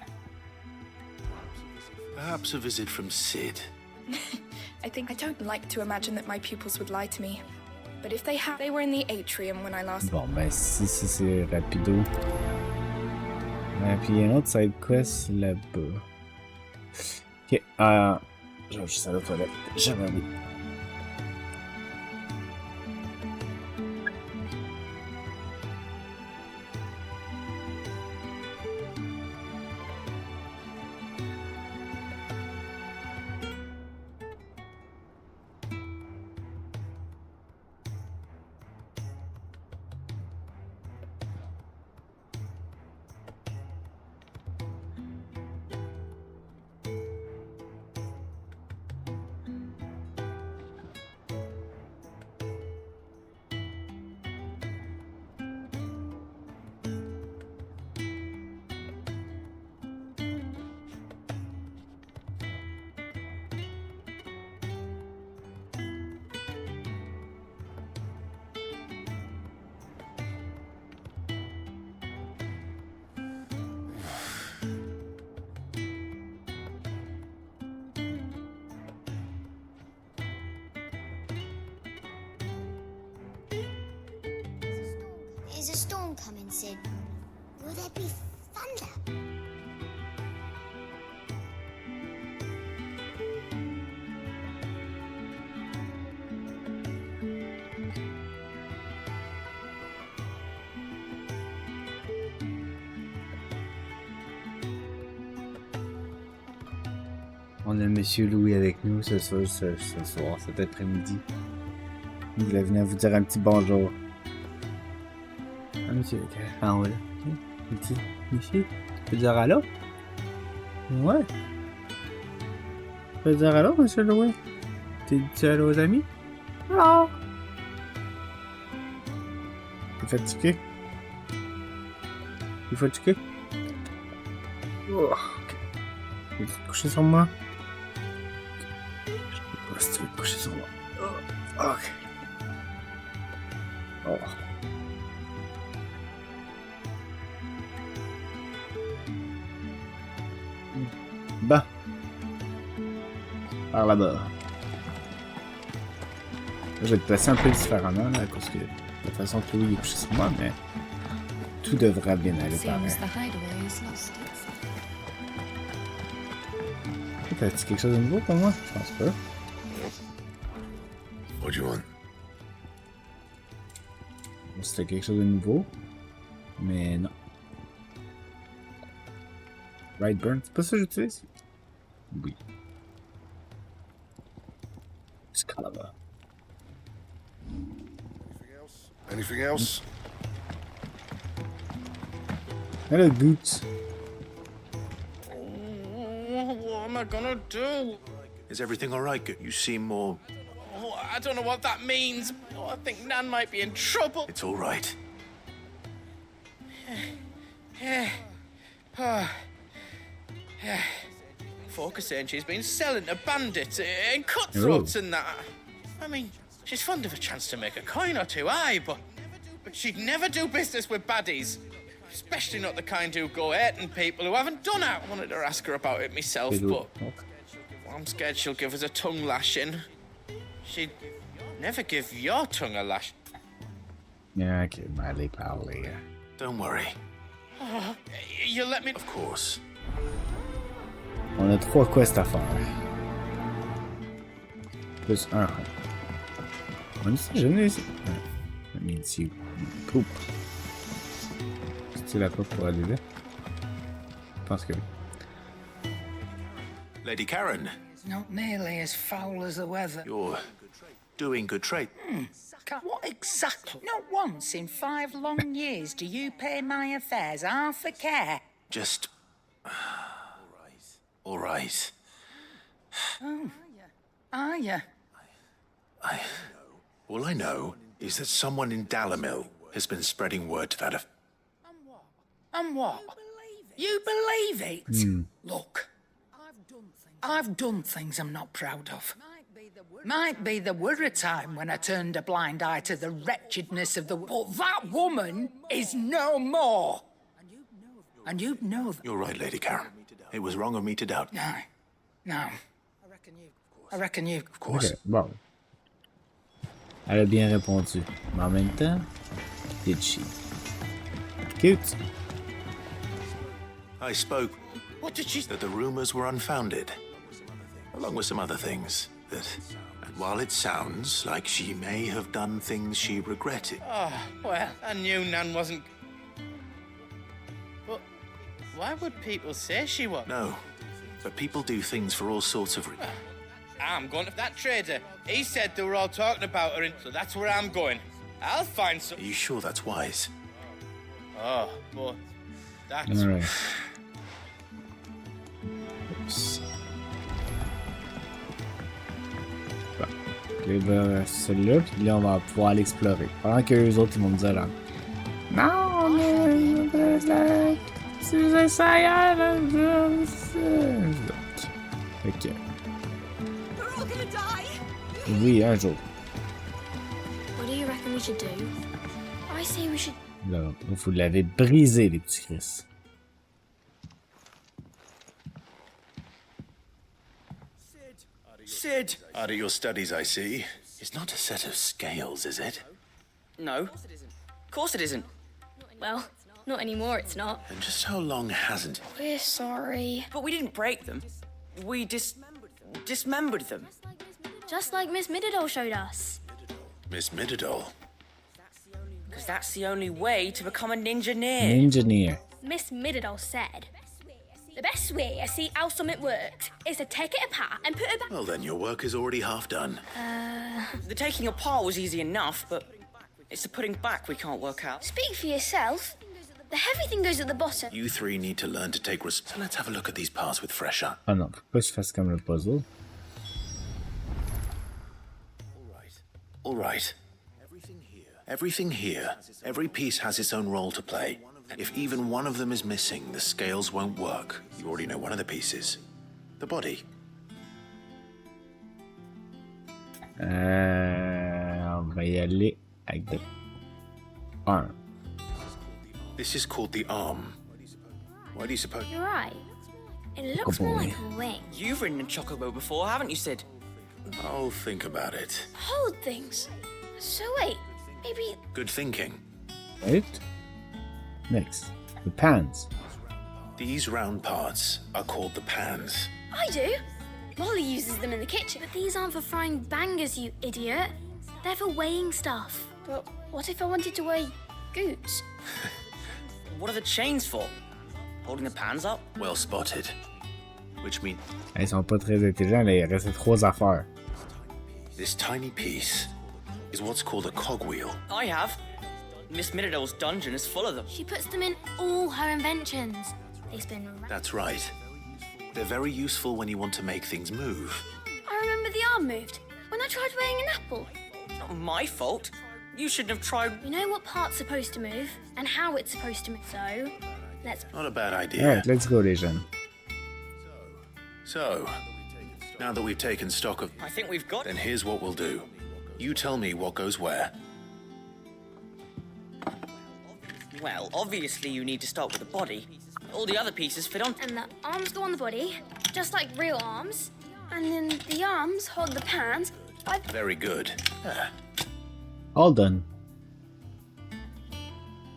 Perhaps a visit from Sid. I don't like to imagine that my pupils would lie to me. But if they have, they were in the atrium when I last... Bon, ben, si c'est rapido. Puis il y a un autre side quest là-bas. Ok, je vais juste aller aux toilettes. J'avais envie. storm coming, Sid? Will there be thunder? On a Monsieur Louis avec nous ce soir, cet après-midi. Il voulait venir vous dire un petit bonjour. Ah, monsieur, en haut là. Petit, monsieur, tu peux dire allô? Ouais. Tu peux dire allô, monsieur Louis? Tu dis allô aux amis? Allô? T'es fatigué? T'es fatigué? Oh, ok. Veux-tu te coucher sur moi? Je sais pas si tu veux te coucher sur moi. Oh, ok. Oh. Bah. Par là-bas. Je vais te placer un peu différemment là, parce que de toute façon Chloé est couché sur moi, mais tout devrait bien aller pareil. T'as-tu quelque chose de nouveau pour moi? Je pense pas. What do you want? C'était quelque chose de nouveau, mais non. Right burn, c'est pas ça que j'utilise? Oui. Excalibur. Anything else? Hello, Boots. What am I gonna do? Is everything all right? You seem more... Oh, I don't know what that means. Oh, I think Nan might be in trouble. It's all right. Folk are saying she's been selling to bandits and cutthroats and that. I mean, she's fond of a chance to make a coin or two, aye, but she'd never do business with baddies. Especially not the kind who go hurting people who haven't done it. I wanted to ask her about it myself, but I'm scared she'll give us a tongue lashing. She'd never give your tongue a lash. Yeah, I can hardly parler. Don't worry. Oh, you let me... Of course. On a 3 quests à faire. Plus 1. On est déjà venu ici. On est ici. Poup. C'est la porte pour aller là? Je pense que oui. Lady Karen. Not nearly as foul as the weather. You're doing good trade. What exactly? Not once in 5 long years do you pay my affairs half a care. Just... All right. Oh. Are you? All I know is that someone in Dalamil has been spreading word to that effect. And what? You believe it? Look, I've done things I'm not proud of. Might be there were a time when I turned a blind eye to the wretchedness of the... But that woman is no more. And you know that... You're right, Lady Karen. It was wrong of me to doubt. No. I reckon you... Of course. Okay, bon. Elle a bien répondu. Mais en même temps, did she? Cute. I spoke. What did she... That the rumors were unfounded. Along with some other things. And while it sounds like she may have done things she regretted... Oh, well, I knew Nan wasn't... But why would people say she was? No, but people do things for all sorts of... I'm going to that trader. He said they were all talking about her, and so that's where I'm going. I'll find some... Are you sure that's wise? Oh, but that's... All right. Oops. Bon. Là, celui-là, puis là, on va pouvoir l'explorer. Pendant que eux autres, ils vont me dire là... Non, mais... C'est ça, ok. Oui, un jour. What do you reckon we should do? I say we should... Là, vous l'avez brisé, les petits Chris. Sid! Out of your studies, I see. It's not a set of scales, is it? No. Of course it isn't. Well, not anymore, it's not. And just how long hasn't it? We're sorry. But we didn't break them. We dismembered them. Just like Miss Middledore showed us. Miss Middledore? Because that's the only way to become a ninja-near. Ninja-near. Miss Middledore said, the best way to see how something works is to take it apart and put it back. Well, then your work is already half done. The taking apart was easy enough, but it's the putting back we can't work out. Speak for yourself. The heavy thing goes at the bottom. You three need to learn to take So let's have a look at these parts with fresh eyes. Ah non, faut pas que je fasse comme le puzzle. All right. Everything here, every piece has its own role to play. If even one of them is missing, the scales won't work. You already know one of the pieces. The body. On va y aller avec the arm. This is called the arm. Why do you suppose? You're right. It looks more like a wing. You've ridden a chocobo before, haven't you, Sid? I'll think about it. Hold things. So wait, maybe... Good thinking. Right? Next, the pans. These round parts are called the pans. I do. Molly uses them in the kitchen. But these aren't for frying bangers, you idiot. They're for weighing stuff. But what if I wanted to weigh goods? What are the chains for? Holding the pans up? Well spotted. Which means... Ils sont pas très intelligents, là, il reste 3 affaires. This tiny piece is what's called a cogwheel. I have. Miss Middledore's dungeon is full of them. She puts them in all her inventions. They spin around. That's right. They're very useful when you want to make things move. I remember the arm moved when I tried weighing an apple. Not my fault. You shouldn't have tried... You know what part's supposed to move and how it's supposed to move. So, let's... Not a bad idea. Alright, let's go, les jeunes. So, now that we've taken stock of... I think we've got... Then here's what we'll do. You tell me what goes where. Well, obviously you need to start with the body. All the other pieces fit on... And the arms go on the body, just like real arms. And then the arms hold the pans. Very good. All done.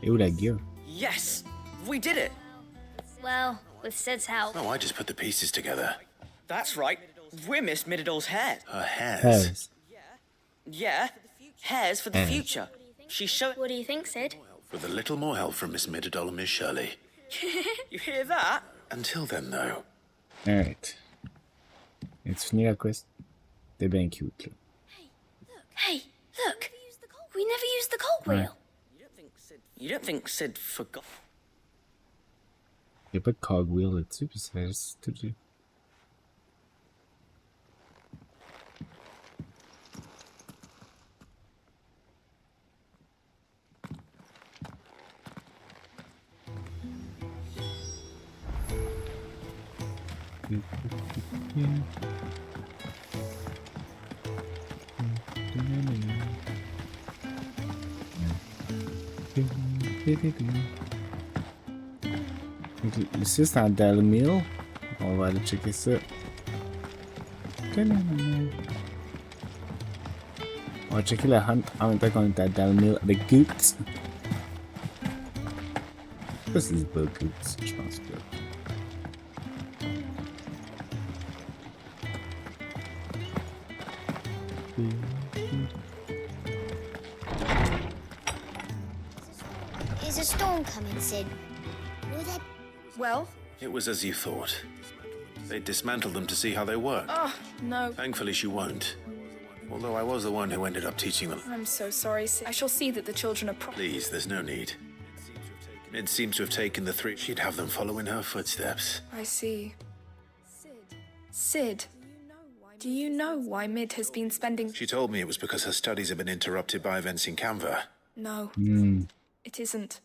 Et où la gear? Yes! We did it! Well, with Sid's help. Oh, I just put the pieces together. That's right. We're Miss Middledore's hair. Her hairs? Hairs. Yeah. Hairs for the future. She's showing... What do you think, Sid? With a little more help from Miss Middledore and Miss Shirley. You hear that? Until then, though. Alright. It's fini la quest. T'es bien cute, là. Hey, look! We never used the cogwheel. You don't think Sid forgot? Y'a pas de cogwheel là-dessus, puis ça fait juste tout de... Ici c'est en Dalmill. On va aller checker ça. On va checker la hunt en même temps qu'on est à Dalmill avec Goots. Je sais pas si c'est pas Goots, je pense pas. Is a storm coming, Sid? Will there... Well? It was as you thought. They dismantled them to see how they work. Oh, no. Thankfully, she won't. Although I was the one who ended up teaching them. I'm so sorry, Sid. I shall see that the children are Please, there's no need. Mid seems to have taken the 3. She'd have them follow in her footsteps. I see. Sid, do you know why Mid has been spending... She told me it was because her studies have been interrupted by events in Canva. No, it isn't.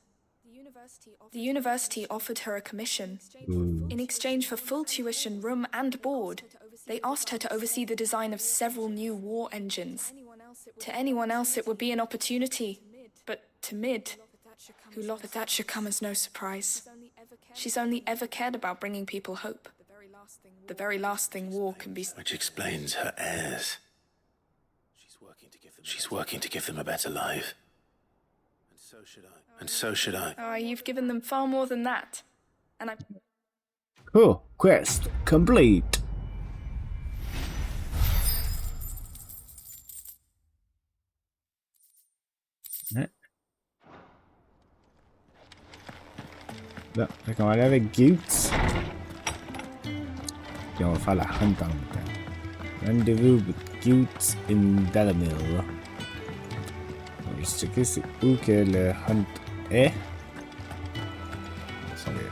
The university offered her a commission. In exchange for full tuition, room and board, they asked her to oversee the design of several new war engines. To anyone else, it would be an opportunity. But to Mid, who lost... But that should come as no surprise. She's only ever cared about bringing people hope. The very last thing war can be... Which explains her heirs. She's working to give them a better life. And so should I. Oh, you've given them far more than that. And I... Cool. Quest complete. Ouais. Bon, fait qu'on va aller avec Goots. Puis on va faire la hunt en même temps. Rendez-vous with Goots in Dalamil. On va juste checker c'est où que le hunt est. Sorry.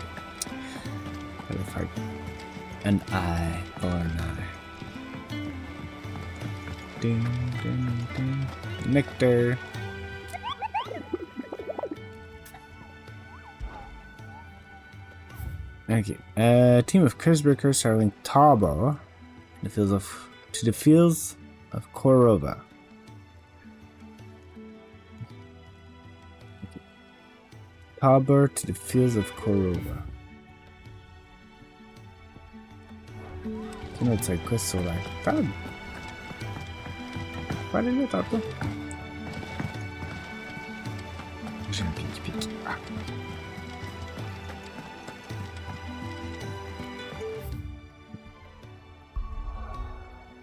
On va faire an eye or an eye. Ding, ding, ding. Nectar. Okay. Team of curseburgers traveling Tabo to the fields of Korova. Okay. Tabor to the fields of Korova. Tu know, c'est quoi sur la table? Pas aller là tantôt. J'ai un pique-pique. Ah.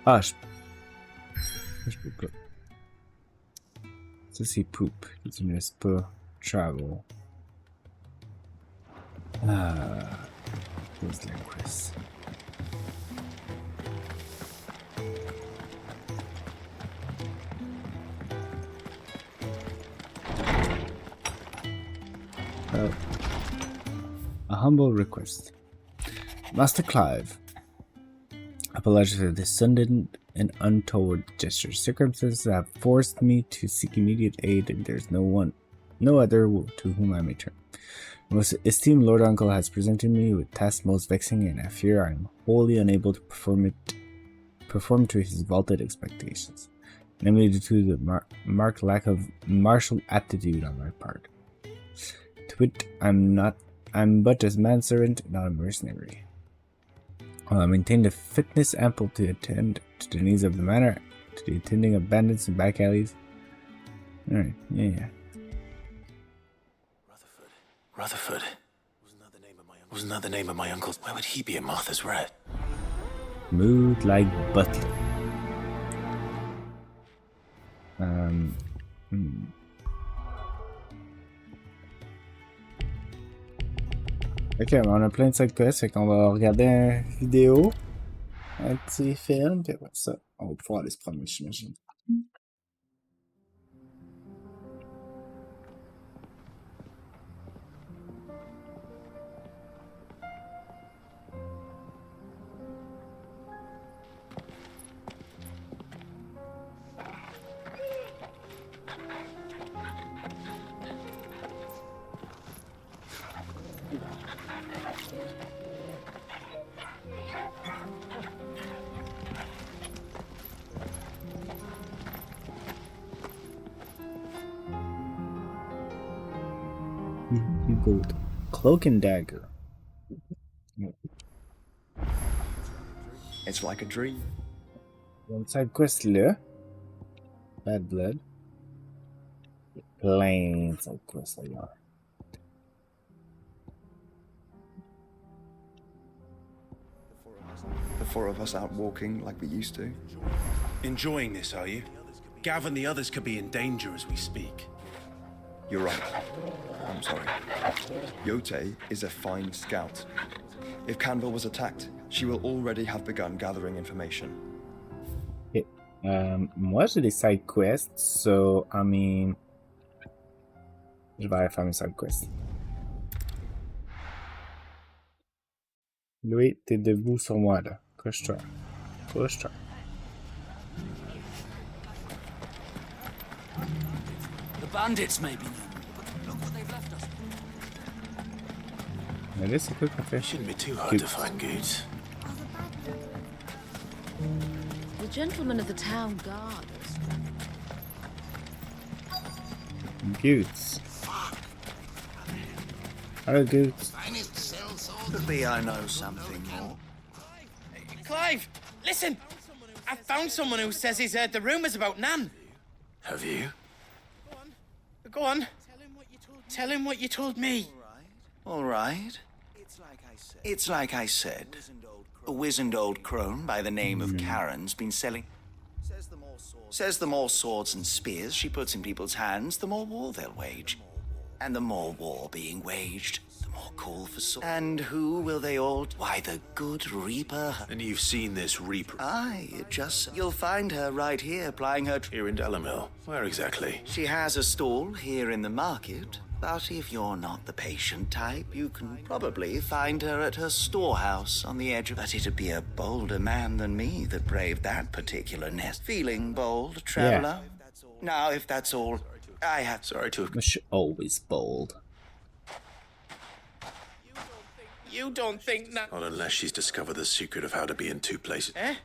Ah, je peux pas. Ça, c'est poop. Tu me laisses pas travel. Ah. Where's the quest? A humble request. Master Clive. Apologies for this sudden and untoward gesture. Circumstances have forced me to seek immediate aid, and there's no other to whom I may turn. Most esteemed Lord Uncle has presented me with tasks most vexing, and I fear I am wholly unable to perform to his vaulted expectations, namely due to the marked lack of martial aptitude on my part. To wit, I'm but a manservant, not a mercenary. While I maintain the fitness ample to attend to the needs of the manor, to the attending of bandits and back alleys. Alright, yeah. Rutherford. Wasn't that the name of my uncle? Why would he be in Martha's Red? Mood like butler. Ok, on a plein de side quests, fait qu'on va regarder une vidéo, un petit film, puis après ça, on va pouvoir aller se promener, j'imagine. Gold. Cloak and dagger. It's like a dream. One side quest là. Bad blood. Plein side quests là. The four of us out walking like we used to. Enjoying this, are you? Gav and the others could be in danger as we speak. You're right. I'm sorry. Yote is a fine scout. If Canville was attacked, she will already have begun gathering information. Okay. Moi j'ai des side quests, so I mean, je vais aller faire mes side quests. Louis, t'es debout sur moi là. Couche-toi. Couche-toi. The bandits may be new, but look what they've left us. Mais là, c'est quoi qu'on fait? Shouldn't be too hard to find goods. The gentlemen of the town guard us. Goots. Hello, Goots. Maybe I know something more. Clive, listen! I found someone who says he's heard the rumours about Nan. Have you? Go on. Tell him what you told me. All right. It's like I said. A wizened old crone by the name of Karen's been selling... Says the more swords and spears she puts in people's hands, the more war they'll wage. And the more war being waged, the more call for swords. And who will they all... Why, the good Reaper. And you've seen this Reaper? Aye, it just... You'll find her right here, plying her... Here in Dalamil. Where exactly? She has a stall here in the market. But if you're not the patient type, you can probably find her at her storehouse on the edge of... But it'd be a bolder man than me that braved that particular nest. Feeling bold, traveler? Yeah. Now, if that's all, I have... Sorry to... Always bold. You don't think that... Not unless she's discovered the secret of how to be in two places. Eh?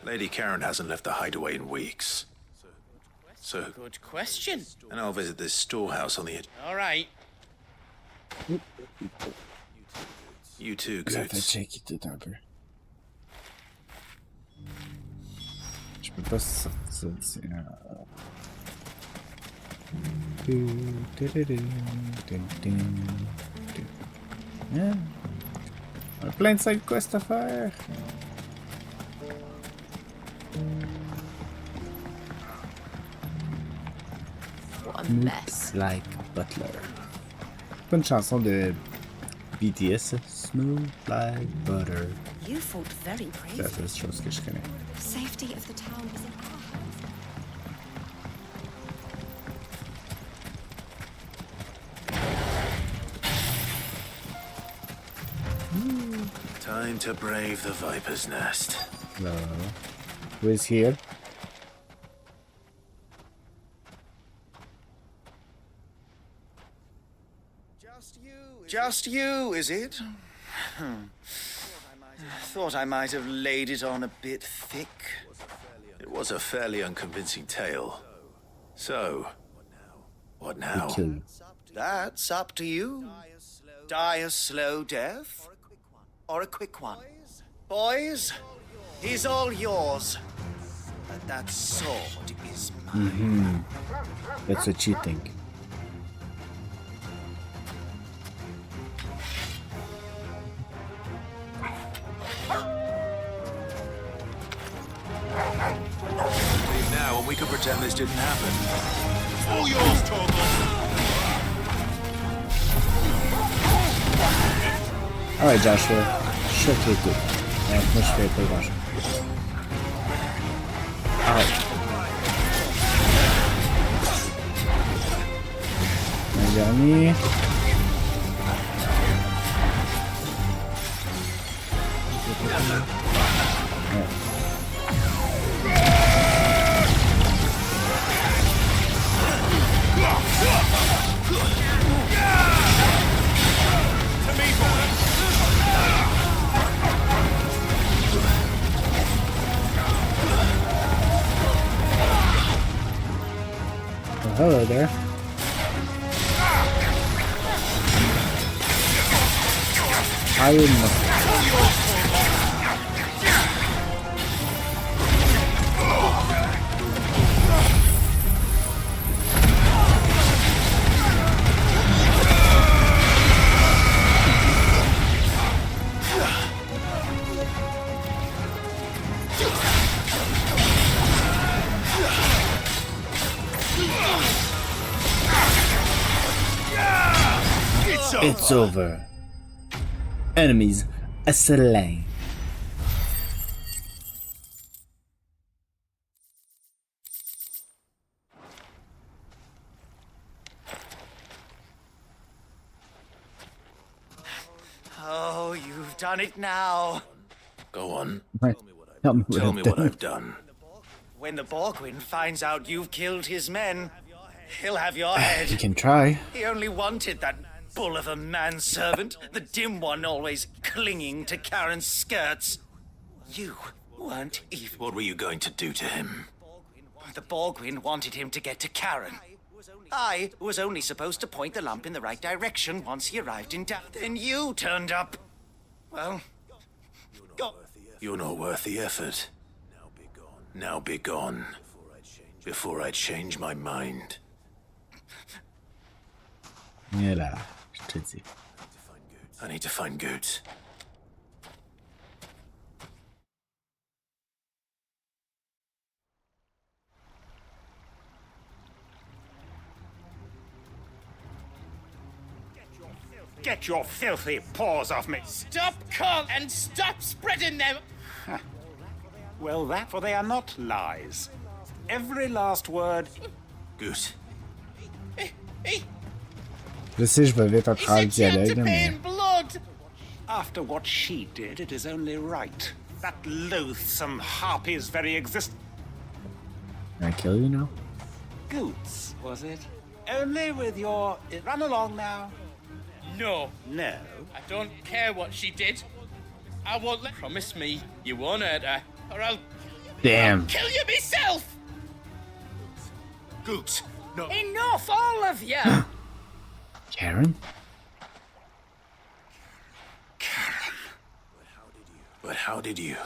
Lady Karen hasn't left the hideaway in weeks. So... Good question. And I'll visit this storehouse on the edge. All right. You too, Ça fait Goots. checker tout un peu. Je peux pas sortir d'ici. Yeah. On a plein de side quests à faire. What a mess. Like Butler. Pas une chanson de BTS, Smooth like Butter. You fought very C'est la bravely. seule chose que je connais. Safety of the town is in our hands. Time to brave the Viper's Nest. No. Who is here? Just you, is it? Thought I might have laid it on a bit thick. It was a fairly unconvincing tale. So, what now? That's up to you. Die a slow death or a quick one. Boys, he's all yours. But that sword is mine. That's what you think. Leave now and we can pretend this didn't happen. All yours, Torgal! Alright, Joshua. Shut your good. Moi, je fais pas grand chose. Alright. Un dernier. Ouais. Oh, hello there. Iron Muscle. It's over. Enemies are slain. Oh, you've done it now. Go on. Tell me what I've done. When the Borgwyn finds out you've killed his men, he'll have your head. You can try. He only wanted that bull of a manservant, the dim one always clinging to Karen's skirts. You weren't even... What were you going to do to him? The Borgwyn wanted him to get to Karen. I was only supposed to point the lamp in the right direction once he arrived in town. Then you turned up. Well... You're not worth the effort. Now be gone. Before I change my mind. Et là, je te dis. I need to find Goots. Get your filthy paws off me! Stop, Carl, and stop spreading them! Well, that, for they are not lies. Every last word... Goose. Je sais, je vais vite à travers le dialogue, mais... blood! After what she did, it is only right. That loathsome harpy's very existence... Can I kill you now? Goots, was it? Only with your... Run along now. No. No? I don't care what she did. I won't let... Promise me you won't hurt her, or I'll... Damn. I'll kill you myself! Goots, no. Enough, all of you! Karen? But how did you?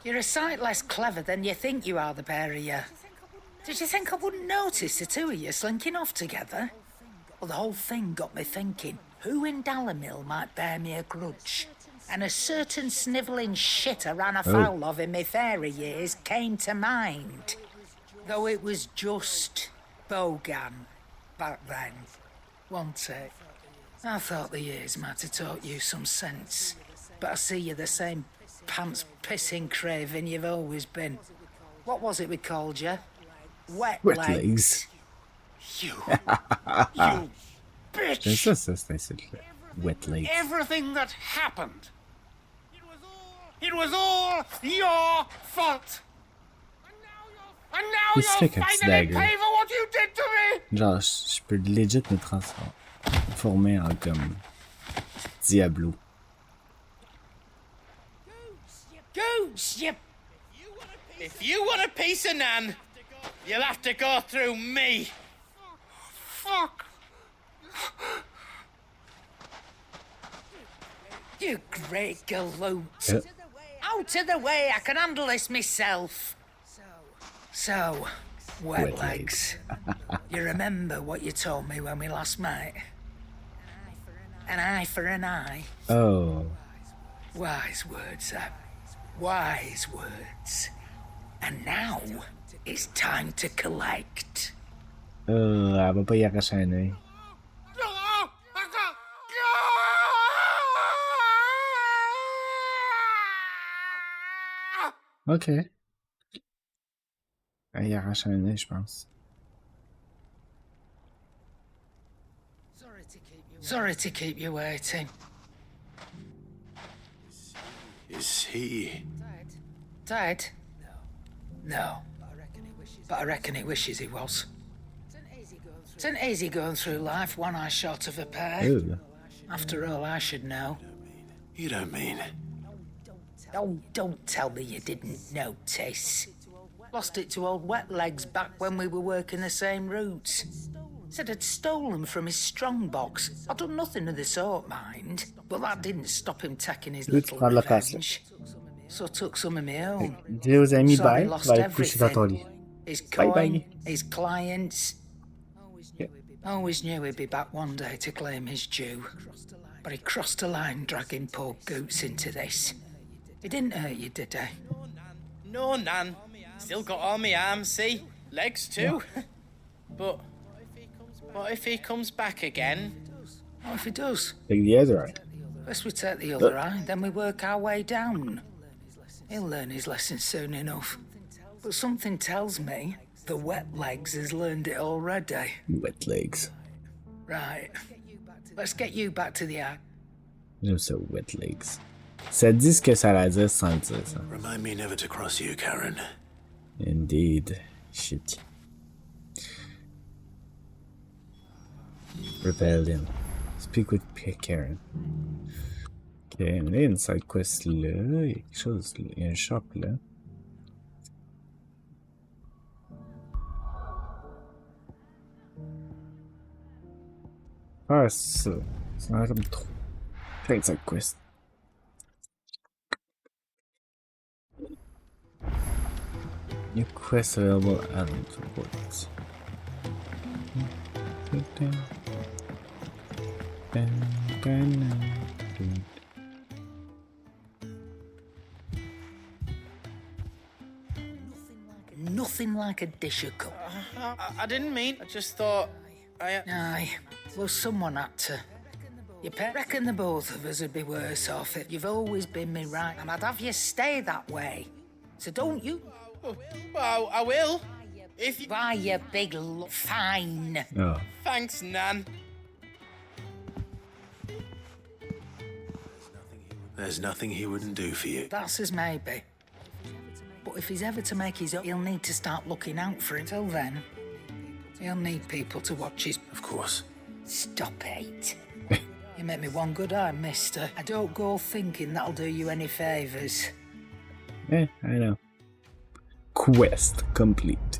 You're a sight less clever than you think you are, the pair of you. Did you think I wouldn't notice the two of you slinking off together? Well, the whole thing got me thinking, who in Dalamil might bear me a grudge? And a certain snivelling shit I ran afoul of in my fairy years came to mind. Though it was just Bogan back then, wasn't it? I thought the years might have taught you some sense, but I see you're the same pants-pissing craven you've always been. What was it we called you? Wet legs. You C'est bitch! ça, c'est insulte. Wet legs. Everything that happened. It was all your fault. And now Qu'est-ce you'll que tu fais quand tu finally dagues? pay for what you did to me! Genre, je peux legit me transformer en comme Diablo. Goose, you... If you want a piece of Nan, you'll have to go through me. Fuck! You great galoot. Out of the way, I can handle this myself. So, wet legs. You remember what you told me when we last met? An eye for an eye. Oh. Wise words, wise words. And now, it's time to collect. Elle va pas y arracher un œil. Ok. Elle y arrache un œil, je pense. Sorry to keep you waiting. Is he... Dead? No. But I reckon he wishes he was. It's an easy going through life, one eye short of a pair. Ew. After all, I should know. You don't mean... Oh, don't tell me you didn't notice. Lost it to old Wet Legs back when we were working the same routes. Said I'd stolen from his strongbox. I'd done nothing of the sort, mind. But that didn't stop him taking his little revenge. So I took some of my own. Dis aux amis Sorry, bye, lost va aller coucher dans ton lit. His Bye coin, bye. his clients. Yeah. Always knew he'd be back one day to claim his due. But he crossed a line dragging poor Goots into this. He didn't hurt you, did he? No, Nan. Still got all my arms, see? Legs too. But what if he comes back again? What if he does? Take the other eye. First we take the other eye, then we work our way down. He'll learn his lesson soon enough. But something tells me the Wet Legs has learned it already. Wet legs. Right. Let's get you back to the eye. J'aime ça, wet legs. Ça dit ce que ça a dire sans le dire, ça. Remind me never to cross you, Karen. Indeed. Shit. Rebellion. Speak with Karen. Ok, mais là, il y a une side quest là. Il y a quelque chose là. Il y a un shop là. Ah, c'est ça. Ça a l'air comme trop. Plein de side quest. New quest available and reports. Nothing like a dish of cook. I didn't mean. I just thought. Aye. Well, someone had to. You reckon the both of us would be worse off if you've always been me right, and I'd have you stay that way. So don't you? Well, I will. If you... Why, you big fine. Oh. Thanks, Nan. There's nothing he wouldn't do for you. That's as maybe. But if he's ever to make his own, he'll need to start looking out for it. Till then, he'll need people to watch his... Of course. Stop it. You make me one good eye, mister. I don't go thinking that'll do you any favours. I know. Quest complete.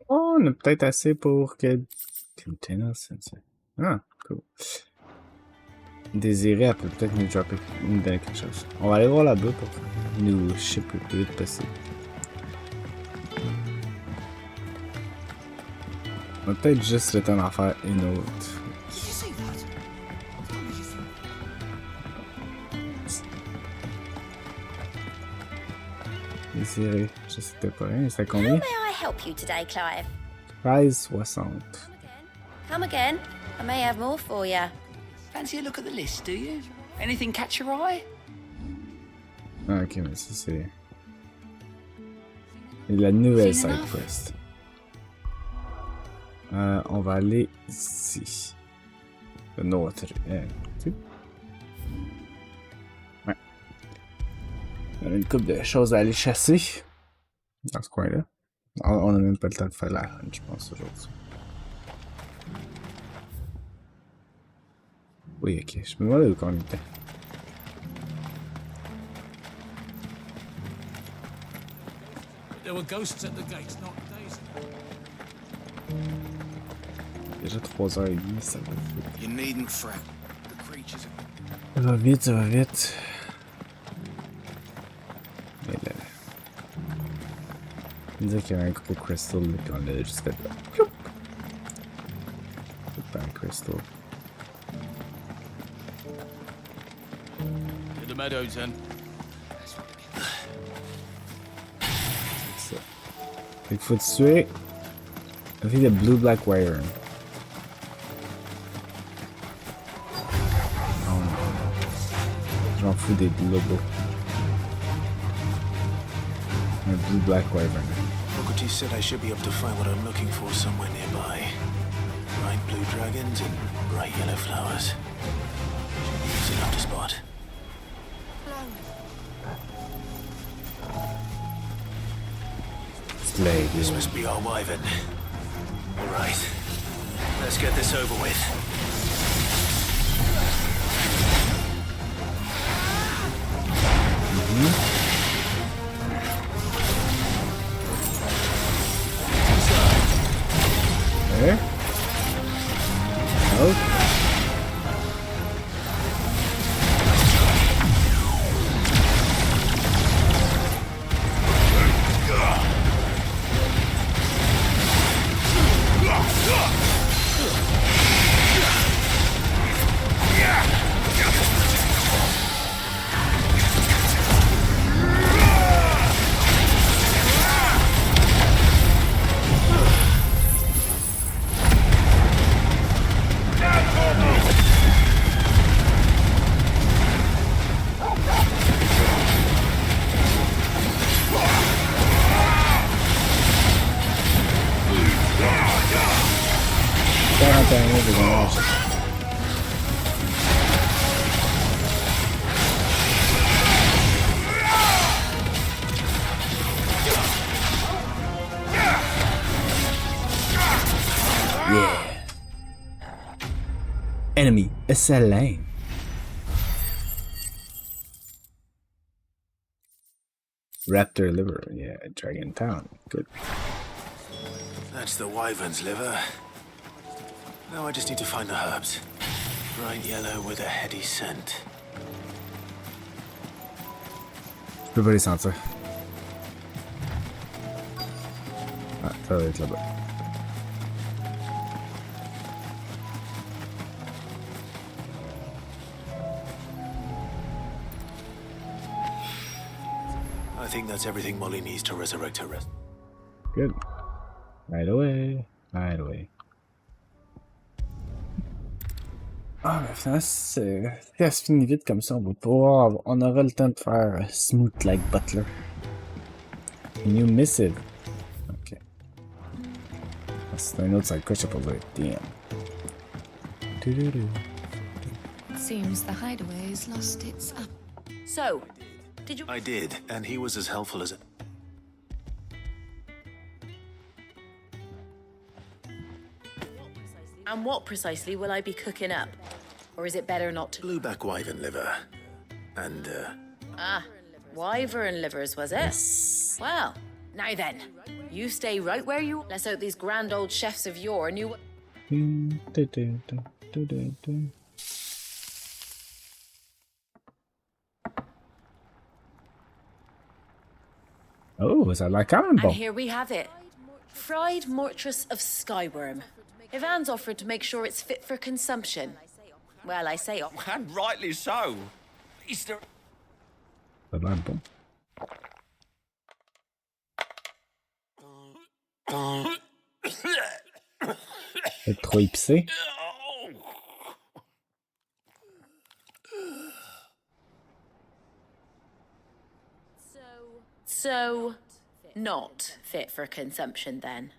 Oh, on a peut-être assez pour que... Container sensor. Ah, cool. Désiré, elle peut peut-être nous dropper, nous donner quelque chose. On va aller voir là-bas pour nous ship le plus vite possible. On va peut-être juste le temps d'en faire une autre. Désiré, je sais pas rien, c'est combien? How may I help you today, Clive? Price 60. Come again. I may have more for you. Fancy a look at the list, do you? Anything catch your eye? Ah, ok, mais ça c'est... la nouvelle side quest. On va aller ici. Le nôtre. Ouais. On a une couple de choses à aller chasser. Dans ce coin-là. On a même pas le temps de faire la hunt, je pense, aujourd'hui. Oui, ok. Je me demande où on était. There were ghosts at the gates, not days. Déjà 3h30, ça va vite. You needn't fret. The creatures Ça va vite, ça va vite. Mais là... Il me disait qu'il y avait un gros crystal là, puis on l'a juste fait là. C'est pas un crystal. To the meadows then. C'est ça. Fait qu'il faut tuer... I think the blue black wire. Oh non. J'en fous des logos. Un blue black wyvern. Socrates said I should be able to find what I'm looking for somewhere nearby. Bright blue dragons and bright yellow flowers. Easy enough to spot. Slade. This must be our wyvern. Alright. Let's get this over with. Okay. Oh. Yeah. Enemy slain. Raptor liver, yeah, Dragon Town, good. That's the wyvern's liver. Now I just need to find the herbs. Bright yellow with a heady scent. Je peux pas les sentir. Ah, ça va être là-bas. I think that's everything Molly needs to resurrect her rest. Good. Right away. Right away. Ah, mais finalement, si ça se finit vite comme ça, on aura le temps de faire smooth like Butler. Can you miss it? Ok. C'est un autre side quest pour dire. Damn. Seems the hideaway's lost its up. So, did you? I did, and he was as helpful as. And what precisely will I be cooking up? Or is it better not to? Blueback wyvern liver. And, Ah, wyvern livers, was it? Yes. Well, now then, you stay right where you. Let's hope these grand old chefs of yore knew what. Oh, is that like cannonball? And here we have it. Fried mortress of skyworm. Ivan's offered to make sure it's fit for consumption. Well, I say... And rightly so. Is there... Ça a l'air bon. C'est trop épicé. So, not fit for consumption then.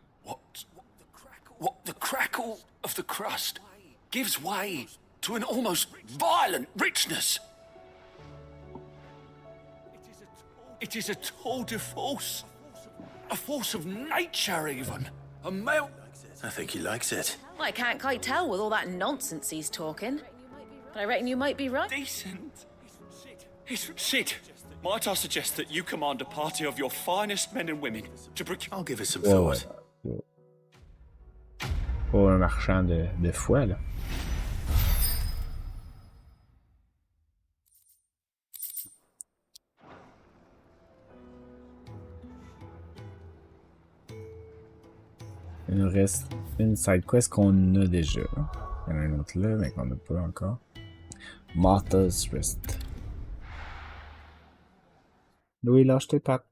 What the crackle of the crust gives way to an almost violent richness. It is a tour de force. A force of nature, even. A melt. I think he likes it. Well, I can't quite tell with all that nonsense he's talking. But I reckon you might be right. Decent. Sid, might I suggest that you command a party of your finest men and women to procure... I'll give it some thought. Pour un marchand de foie, là. Il nous reste une side quest qu'on a déjà. Il y en a une autre là, mais qu'on n'a pas encore. Martha's Rest. Louis, lâche tes pattes.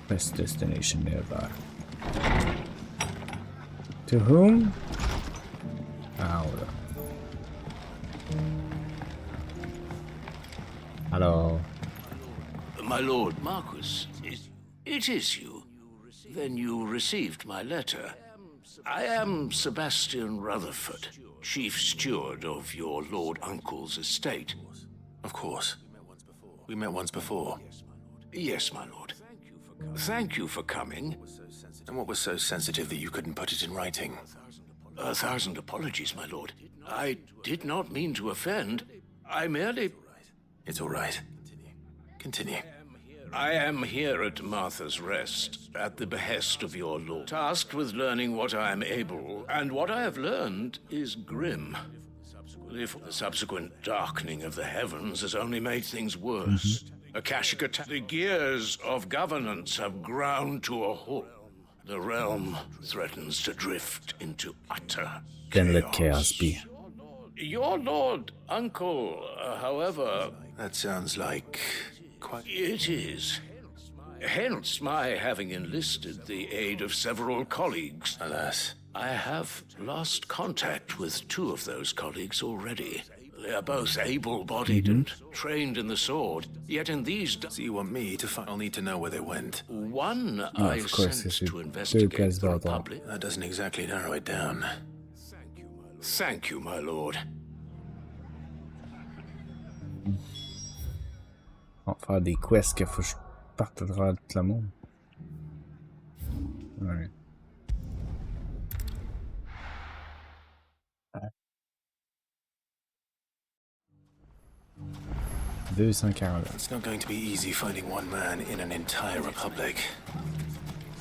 Best destination nearby. To whom? Ah, voilà. Hello. My lord Marquis, it is you. Then you received my letter. I am Sebastian Rutherford, chief steward of your lord uncle's estate. Of course. We met once before. Yes, my lord. Thank you for coming. And what was so sensitive that you couldn't put it in writing? 1,000 apologies, my lord. I did not mean to offend. I merely... It's all right. Continue. I am here at Martha's Rest, at the behest of your lord, tasked with learning what I am able, and what I have learned is grim. If the subsequent darkening of the heavens has only made things worse. Akashic attack. The gears of governance have ground to a halt. The realm threatens to drift into utter Then let chaos be. Your lord uncle, however... That sounds like... quite... It is. Hence my having enlisted the aid of several colleagues. Alas. I have lost contact with 2 of those colleagues already. They are both able-bodied and trained in the sword, yet in these... So you want me to find... I'll need to know where they went. One I sent to investigate the Republic. That doesn't exactly narrow it down. Thank you, my lord. On va faire des quests qu'il faut que je parte à travers tout le monde. Ouais. 240. It's not going to be easy finding one man in an entire republic.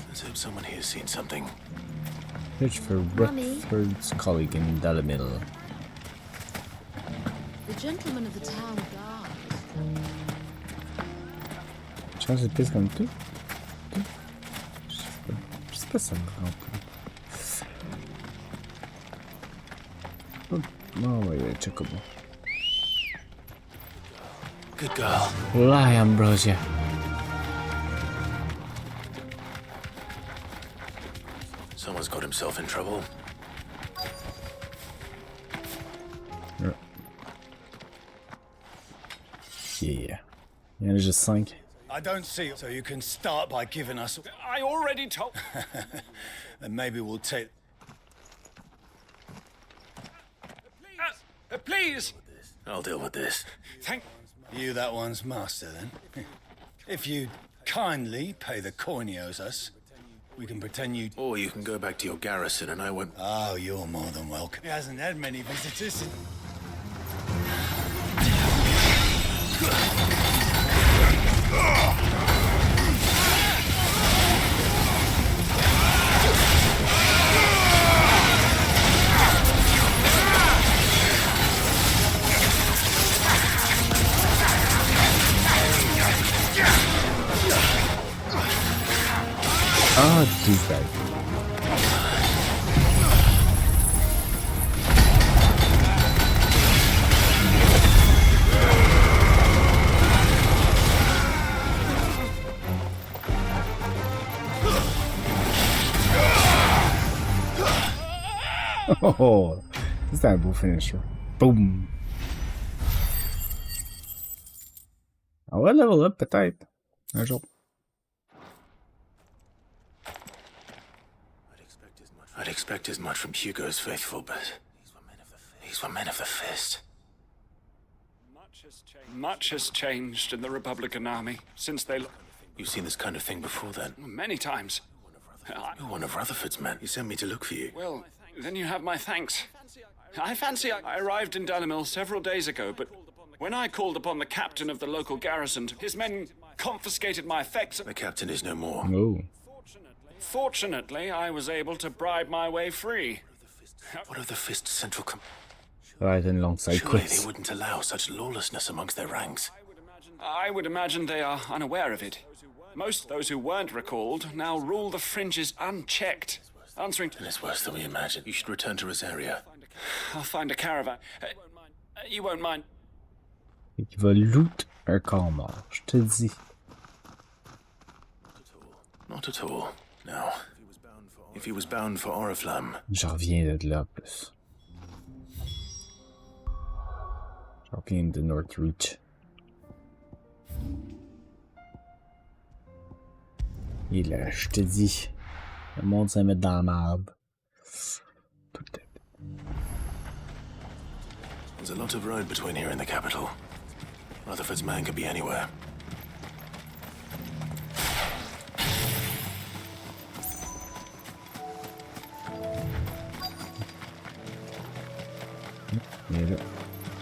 Let's hope someone here's seen something. Search for Rutherford's colleague in Dalamiddle. gentleman of the town guard. Change de piste comme tout. Je sais pas si ça me rend compte. Oh, ouais, Chocobo. Good girl. Lie, Ambrosia. Someone's got himself in trouble. Yeah. Il y en a juste 5. I don't see it, so you can start by giving us... I already told... And maybe we'll take... Please! I'll deal with this. Thank... You that one's master, then? If you kindly pay the coin he owes us, we can pretend you... Or you can go back to your garrison and I won't... Oh, you're more than welcome. He hasn't had many visitors. Ah, douchebag. Oh, c'est un beau finish. Boom. On va level up peut-être un jour. I'd expect as much from Hugo's faithful, but these were men of the fist. Much has changed in the Republican Army since they... You've seen this kind of thing before then? Many times. You're one of Rutherford's men. He sent me to look for you. Well, then you have my thanks. I fancy I arrived in Dunamill several days ago, but when I called upon the captain of the local garrison, his men confiscated my effects. The captain is no more. Oh. Fortunately, I was able to bribe my way free. What of the Fist Central Right, and long side Surely quests. they wouldn't allow such lawlessness amongst their ranks. I would imagine they are unaware of it. Most of those who weren't recalled now rule the fringes unchecked, answering... And it's worse than we imagined. You should return to Rosaria. I'll find a caravan. You won't mind. Il va loot un corps mort, je te dis. Not at all. Now, if he was bound for Oriflamme... J'en reviens de là, plus. J'en reviens de Northreach. Et là, je te dis, le monde s'est mis dans la marde. Tout le temps. There's a lot of road between here and the capital. Rutherford's man could be anywhere.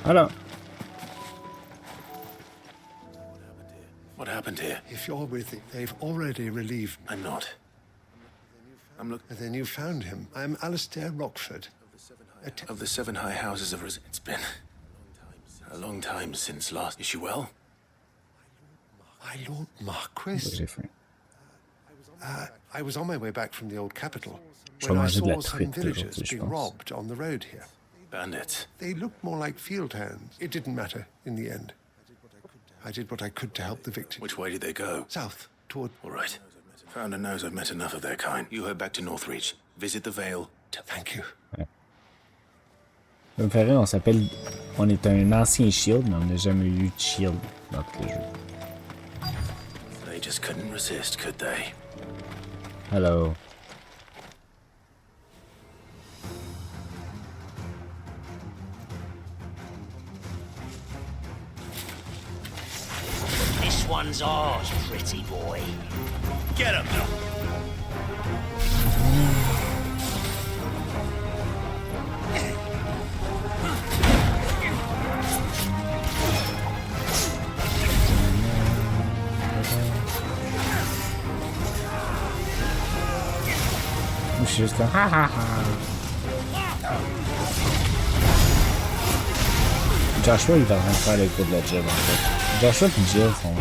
Alors. What happened here? If you're with him, they've already relieved me. I'm not. I'm looking... Then you found him. I'm Alistair Rockford. Of the 7 High Houses of It's been a long time since last. Is she well? My Lord Marquis. I was on my way back from the old capital when I saw some villagers being robbed on the road here. Bandits. They looked more like field hands. It didn't matter in the end. I did what I could to help the victims. Which way did they go? South, toward... All right. Founder knows I've met enough of their kind. You head back to Northreach. Visit the Vale. Thank you. Ça me fait rire, on s'appelle... On est un ancien shield, mais on n'a jamais eu de shield dans tous les jeux. They just couldn't resist, could they? Hello. This one's ours, pretty boy. Get him! Je suis juste là. Ha ha ha. Joshua, il est en train de faire le coup de la job, en fait. Joshua et Jill sont... Ouais.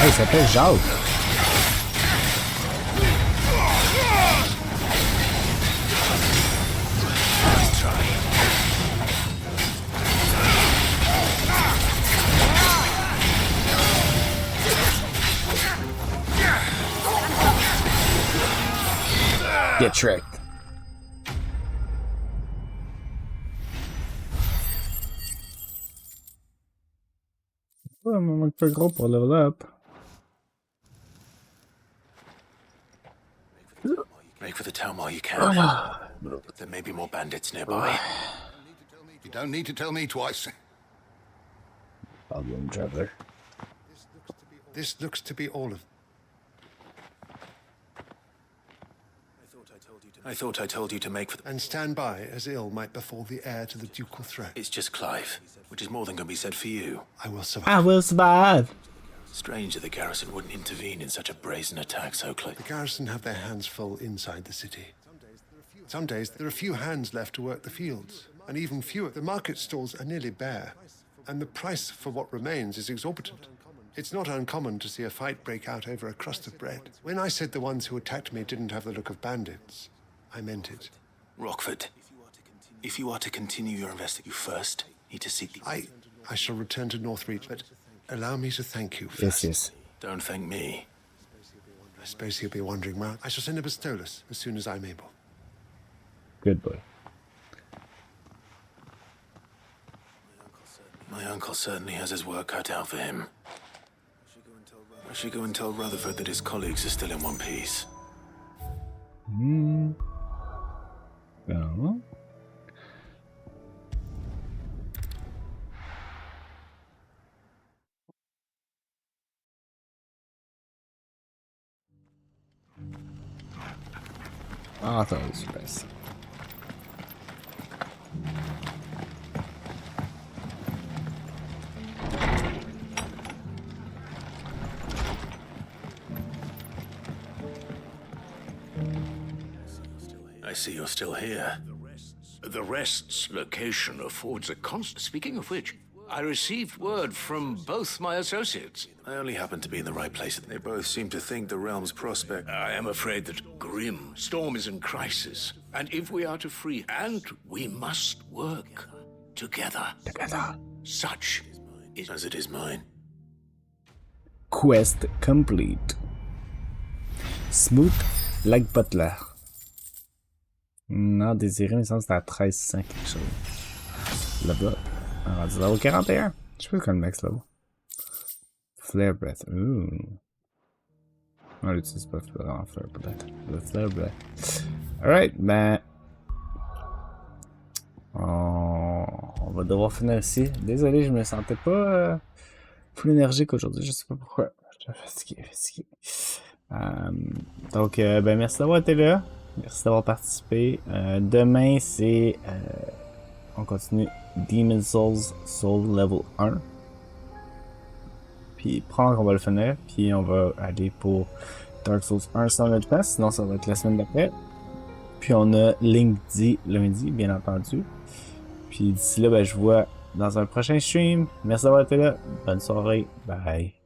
Il s'appelle Jacques. Get tricked. Ouais, un peu gros pour level up. Make for the town while you can. But there may be more bandits nearby. You don't need to tell me twice. Problem, traveler. This looks to be all of... I thought I told you to make for the... And stand by, as ill might befall the heir to the ducal throne. It's just Clive, which is more than can be said for you. I will survive. I will survive. Strange that the garrison wouldn't intervene in such a brazen attack so close. The garrison have their hands full inside the city. Some days there are few hands left to work the fields, and even fewer. The market stalls are nearly bare, and the price for what remains is exorbitant. It's not uncommon to see a fight break out over a crust of bread. When I said the ones who attacked me didn't have the look of bandits, I meant it. Rockford, if you are to continue your investigation, you first need to seek the... I shall return to Northreach, but allow me to thank you first. Yes. Don't thank me. I suppose he'll be wandering round. I shall send a pistolus as soon as I'm able. Good boy. My uncle certainly has his work cut out for him. I should go and tell Rutherford that his colleagues are still in one piece. Well. I thought it was nice. I see you're still here. The Rest's location affords a constant... Speaking of which, I received word from both my associates. I only happen to be in the right place. They both seem to think the realm's prospect... I am afraid that Storm is in crisis. And if we are to free... And we must work together. Such is... As it is mine. Quest complete. Smooth like Butler. Non désiré, mais ça c'est à 1300 quelque chose. Là-bas. On va dire level 41. Je sais pas quoi le max level. Flare Breath. Ouh. On l'utilise pas vraiment Flare Breath. Le Flare Breath. Alright, ben. On va devoir finir ici. Désolé, je me sentais pas plus énergique aujourd'hui. Je sais pas pourquoi. Je suis fatigué. Donc, ben merci d'avoir été là. Merci d'avoir participé. Demain, c'est... on continue Demon's Souls Soul Level 1. Puis, prendre qu'on va le finir. Puis, on va aller pour Dark Souls 1 sans le temps. Sinon, ça va être la semaine d'après. Puis, on a Link D lundi, bien entendu. Puis, d'ici là, ben, je vois dans un prochain stream. Merci d'avoir été là. Bonne soirée. Bye.